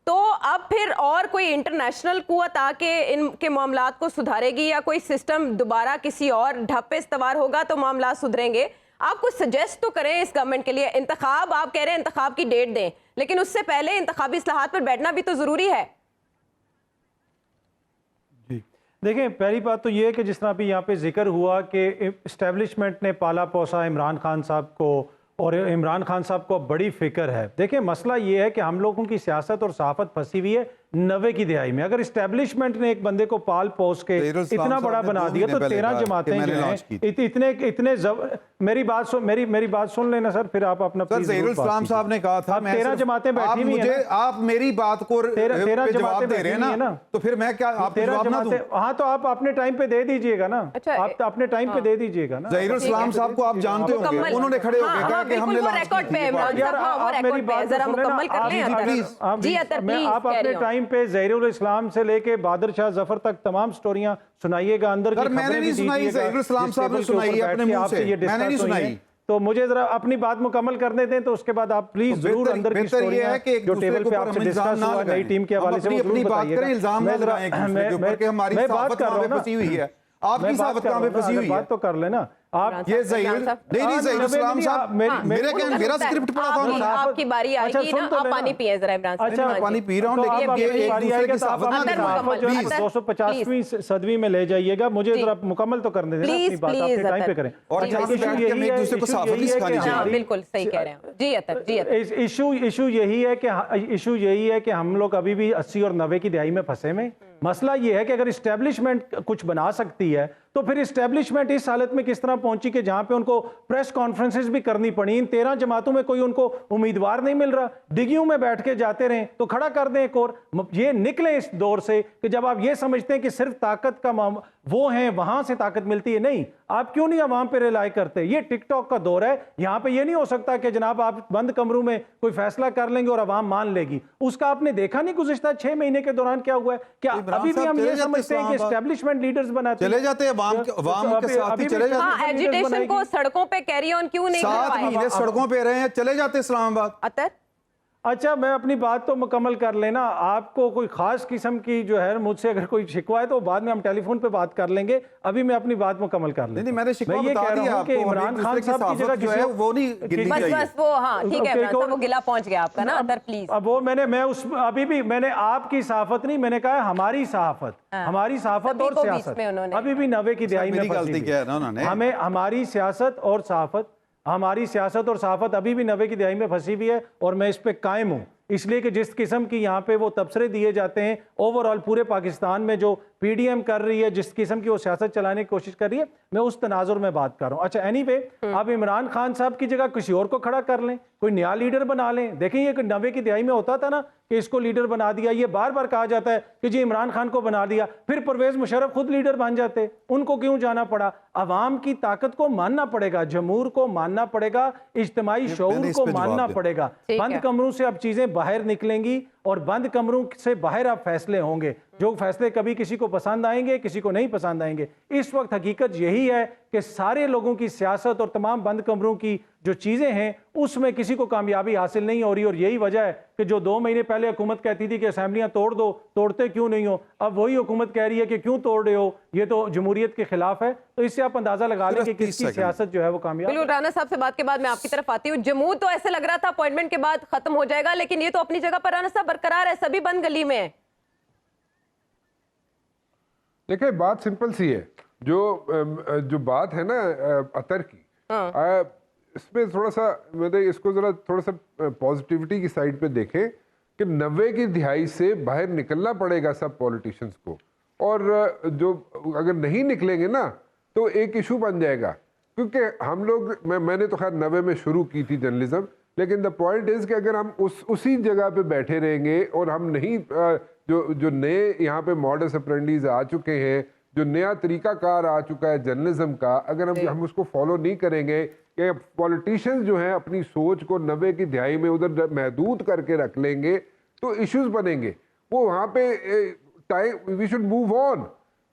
तो अब फिर और कोई इंटरनेशनल कुव्वत आके इनके मामलात को सुधारेगी या कोई सिस्टम दोबारा किसी और ढप पे इस्तवार होगा तो मामला सुधरेंगे? आप कुछ सजेस्ट तो करें इस गवर्नमेंट के लिए। इंतखाब, आप कह रहे हैं इंतखाब की डेट दें, लेकिन उससे पहले इंतखाबी इस्लाहात पर बैठना भी तो ज़रूरी है। देखिए, पहली बात तो ये है कि जिस तरह अभी यहाँ पे जिक्र हुआ कि इस्टेब्लिशमेंट ने पाला पोसा इमरान खान साहब को और इमरान खान साहब को बड़ी फिक्र है। देखिए, मसला ये है कि हम लोगों की सियासत और सहाफत फंसी हुई है 90 की दिहाई में। अगर इस्टेब्लिशमेंट ने एक बंदे को पाल पोस के इतना बड़ा बना दिया तो 13 जमातें जो हैं इतने मेरी बात सुन लेना सर, फिर आप अपना इस्लाम साहब ने कहा था 13 जमातें बैठी हुई हैं। आप मेरी बात को 13 जमातें दे रहे हैं ना, तो फिर मैं क्या आप 13 जमातें? हाँ, तो आप अपने टाइम पे दे दीजिएगा ना। अच्छा, आप अपने टाइम पे दे दीजिएगा ना। ज़हीरुल इस्लाम साहब को आप जानते होंगे, उन्होंने खड़े होकर कहा कि हमने रिकॉर्ड पे यार आप मेरी बात जरा मुकम्मल कर लें। जी अतर, प्लीज। आप अपने टाइम पे ज़हीरुल इस्लाम से लेके बहादुर शाह जफर तक तमाम स्टोरियां सुनाइएगा, अंदर की मैंने नहीं सुनाई, ज़हीरुल इस्लाम साहब ने सुनाई अपने मुंह से, मैंने नहीं सुनाई। तो मुझे जरा अपनी बात मुकम्मल करने दें, तो उसके बाद आप प्लीज जरूर अंदर की स्टोरियां जो टेबल पे आपसे डिस्कस हुआ नई टीम के हवाले से वो जरूर बताइएगा। मैं बात कर रहा हूं ना, आपकी साहब कहां पे फंसी हुई है, बात तो कर लेना आप। ये ज़हीरुल इस्लाम साहब मेरा स्क्रिप्ट पढ़ा था उन्होंने। आपकी बारी आएगी ना, आप पानी पिए जरा इमरान साहब। अच्छा, पानी पी रहा हूं, लेकिन ये एक दूसरे की साहब ना 250वीं सदी में ले जाइएगा। मुझे जरा मुकम्मल तो करने देना, अपनी बात अपने टाइम पे करें। और जहां पे बैठ के हम एक दूसरे को साफ नहीं सिखानी चाहिए। बिल्कुल सही कह रहे हैं जी अतर, जी अतर। इशू यही है कि हम लोग अभी भी 80 और 90 की दिहाई में फंसे में। मसला ये है कि अगर इस्टेब्लिशमेंट कुछ बना सकती है तो फिर इस्टेब्लिशमेंट इस हालत में किस तरह पहुंची कि जहां पे उनको प्रेस कॉन्फ्रेंसेस भी करनी पड़ी। इन 13 जमातों में कोई उनको उम्मीदवार नहीं मिल रहा, डिग्गियों में बैठ के जाते रहे तो खड़ा कर दें एक और। ये निकले इस दौर से कि जब आप ये समझते हैं कि सिर्फ ताकत का वो है वहां से ताकत मिलती है। नहीं, आप क्यों नहीं अवाम पे रिलाई करते? ये टिकटॉक का दौर है, यहां पे ये नहीं हो सकता कि जनाब आप बंद कमरों में कोई फैसला कर लेंगे और अवाम मान लेगी। उसका आपने देखा नहीं गुज़िश्ता 6 महीने के दौरान क्या हुआ है? क्या अभी भी हम ये समझते हैं कि एस्टेब्लिशमेंट लीडर्स बनाते चले जाते हैं अवाम के साथ ही चले जाते हैं। एजिटेशन को सड़कों पे कैरी ऑन क्यों नहीं कर पाए? 7 महीने सड़कों पे रहे हैं, चले जाते इस्लामाबाद। अतर, अच्छा, मैं अपनी बात तो मुकम्मल कर लेना। आपको कोई खास किस्म की जो है मुझसे अगर कोई शिकवा है तो बाद में हम टेलीफोन पे बात कर लेंगे। अभी मैं अपनी बात मुकम्मल कर लेता। नहीं, मैंने शिकवा ये बता कह दिया रहा हूं कि इमरान खान साहब की जगह जो है वो नहीं गिननी चाहिए। बस वो, हाँ ठीक है, वो गिला पहुंच गया आपका ना अतर, प्लीज। अब वो अभी भी मैंने आपकी सहाफत नहीं, मैंने कहा हमारी सहाफत, हमारी सहाफत और सियासत अभी भी 90 की दिहाई में गलती क्या है ना उन्होंने, हमें हमारी सियासत और सहाफत अभी भी 90 की दिहाई में फंसी हुई है और मैं इस पे कायम हूं इसलिए कि जिस किस्म की यहाँ पे वो तबसरे दिए जाते हैं ओवरऑल पूरे पाकिस्तान में जो पीडीएम कर रही है, जिस किस्म की वो सियासत चलाने की कोशिश कर रही है, मैं उस तनाजुर में बात कर रहा हूँ। अच्छा एनीवे, आप इमरान खान साहब की जगह किसी और को खड़ा कर लें, कोई नया लीडर बना लें। देखें ये 90 की दहाई में होता था ना कि इसको लीडर बना दिया, ये बार बार कहा जाता है कि जी इमरान खान को बना दिया, फिर परवेज मुशर्रफ खुद लीडर बन जाते, उनको क्यों जाना पड़ा? अवाम की ताकत को मानना पड़ेगा, जमहूर को मानना पड़ेगा, इज्तिमाई शऊर को मानना पड़ेगा। बंद कमरों से अब चीजें बाहर निकलेंगी और बंद कमरों से बाहर अब फैसले होंगे, जो फैसले कभी किसी को पसंद आएंगे, किसी को नहीं पसंद आएंगे। इस वक्त हकीकत यही है कि सारे लोगों की सियासत और तमाम बंद कमरों की जो चीजें हैं उसमें किसी को कामयाबी हासिल नहीं हो रही, और यही वजह है कि जो 2 महीने पहले हुकूमत कहती थी कि असेंबलियां तोड़ दो, तोड़ते क्यों नहीं हो, अब वही हुकूमत कह रही है कि क्यों तोड़ रहे हो, ये तो जमहूरियत के खिलाफ है। तो इससे आप अंदाजा लगा लें कि किसकी सियासत जो है वो कामयाब। बिल्कुल, राना साहब से बात के बाद मैं आपकी तरफ आती हूँ। जमूद तो ऐसे लग रहा था अपॉइंटमेंट के बाद खत्म हो जाएगा, लेकिन ये तो अपनी जगह पर राना साहब बरकरार है, सभी बंद गली में है। देखिए बात सिंपल सी है, जो बात है ना अतर की, इसमें थोड़ा सा मतलब इसको जरा थोड़ा सा पॉजिटिविटी की साइड पे देखें कि 90 की दिहाई से बाहर निकलना पड़ेगा सब पॉलिटिशियंस को, और जो अगर नहीं निकलेंगे ना तो एक इशू बन जाएगा। क्योंकि हम लोग मैंने तो खैर 90 में शुरू की थी जर्नलिज्म, लेकिन द पॉइंट इज़ कि अगर हम उसी जगह पे बैठे रहेंगे और हम नहीं जो नए यहाँ पे मॉडर्स अप्रेंटिस आ चुके हैं, जो नया तरीकाकार आ चुका है जर्नलिज्म का, अगर हम उसको फॉलो नहीं करेंगे, कि पॉलिटिशियंस जो हैं अपनी सोच को 90 की दिहाई में उधर महदूद करके रख लेंगे तो इश्यूज बनेंगे। वो वहाँ पे time we should move on,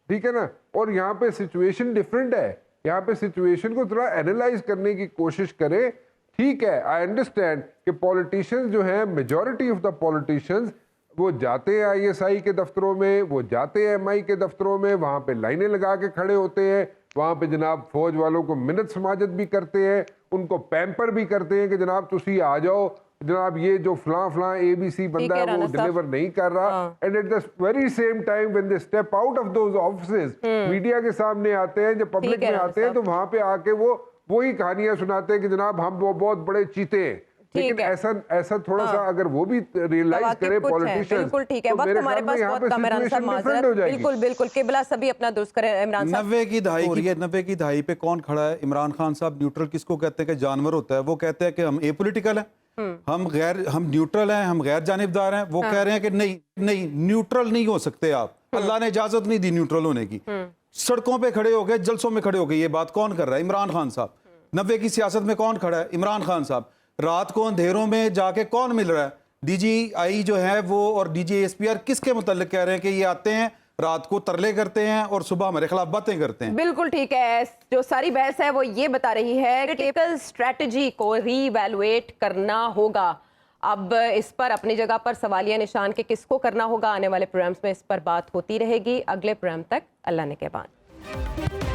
ठीक है ना। और यहाँ पे सिचुएशन डिफरेंट है, यहाँ पे सिचुएशन को थोड़ा एनालाइज करने की कोशिश करें। ठीक है, आई अंडरस्टैंड कि पॉलिटिशियंस जो हैं, मेजॉरिटी ऑफ द पॉलिटिशियंस वो जाते हैं आईएसआई के दफ्तरों में, वो जाते हैं एमआई के दफ्तरों में, वहाँ पे लाइनें लगा के खड़े होते हैं, वहाँ पे जनाब फौज वालों को मिन्नत समाजत भी करते हैं, उनको पैम्पर भी करते हैं कि जनाब तुसी आ जाओ, जनाब ये जो फलां एबीसी बंदा है वो डिलीवर नहीं कर रहा। And at the very same time when they step out of those offices, media के सामने आते हैं, जब पब्लिक में आते हैं तो वहाँ पे आके वो वही कहानियां सुनाते हैं कि जनाब हम वो बहुत बड़े चीते हैं। लेकिन ऐसा थोड़ा सा अगर वो भी रियलाइज करे पॉलिटिशियंस, बिल्कुल ठीक है, वक्त हमारे पास बहुत कम है राना साहब, माजरत, बिल्कुल बिल्कुल किबला सभी अपना दुरुस्त करें। इमरान साहब 90 की दहाई हो रही है, 90 की दहाई पे कौन खड़ा है? इमरान खान साहब न्यूट्रल किसको कहते हैं कि जानवर होता है, वो कहते हैं कि हम एपॉलिटिकल हैं, हम न्यूट्रल हैं, हम गैर जानिबदार हैं। वो कह रहे हैं कि नहीं न्यूट्रल नहीं हो सकते आप, अल्लाह ने इजाजत नहीं दी न्यूट्रल होने की। सड़कों पे खड़े हो गए, जलसों में खड़े हो गए, ये बात कौन कर रहा है? इमरान खान साहब। 90 की सियासत में कौन खड़ा है? इमरान खान साहब। रात को अंधेरों में जाके कौन मिल रहा है? डीजीआई जो है वो और डीजीएसपीआर किसके मुताल्लिक कह रहे हैं कि ये आते हैं, रात को तरले करते हैं और सुबह हमारे खिलाफ बातें करते हैं। बिल्कुल ठीक है, जो सारी बहस है वो ये बता रही है कि टिपिकल स्ट्रेटजी को रीवैल्यूएट करना होगा। अब इस पर अपनी जगह पर सवालिया निशान के किसको करना होगा, आने वाले प्रोग्राम्स में इस पर बात होती रहेगी। अगले प्रोग्राम तक अल्लाह ने के बाद।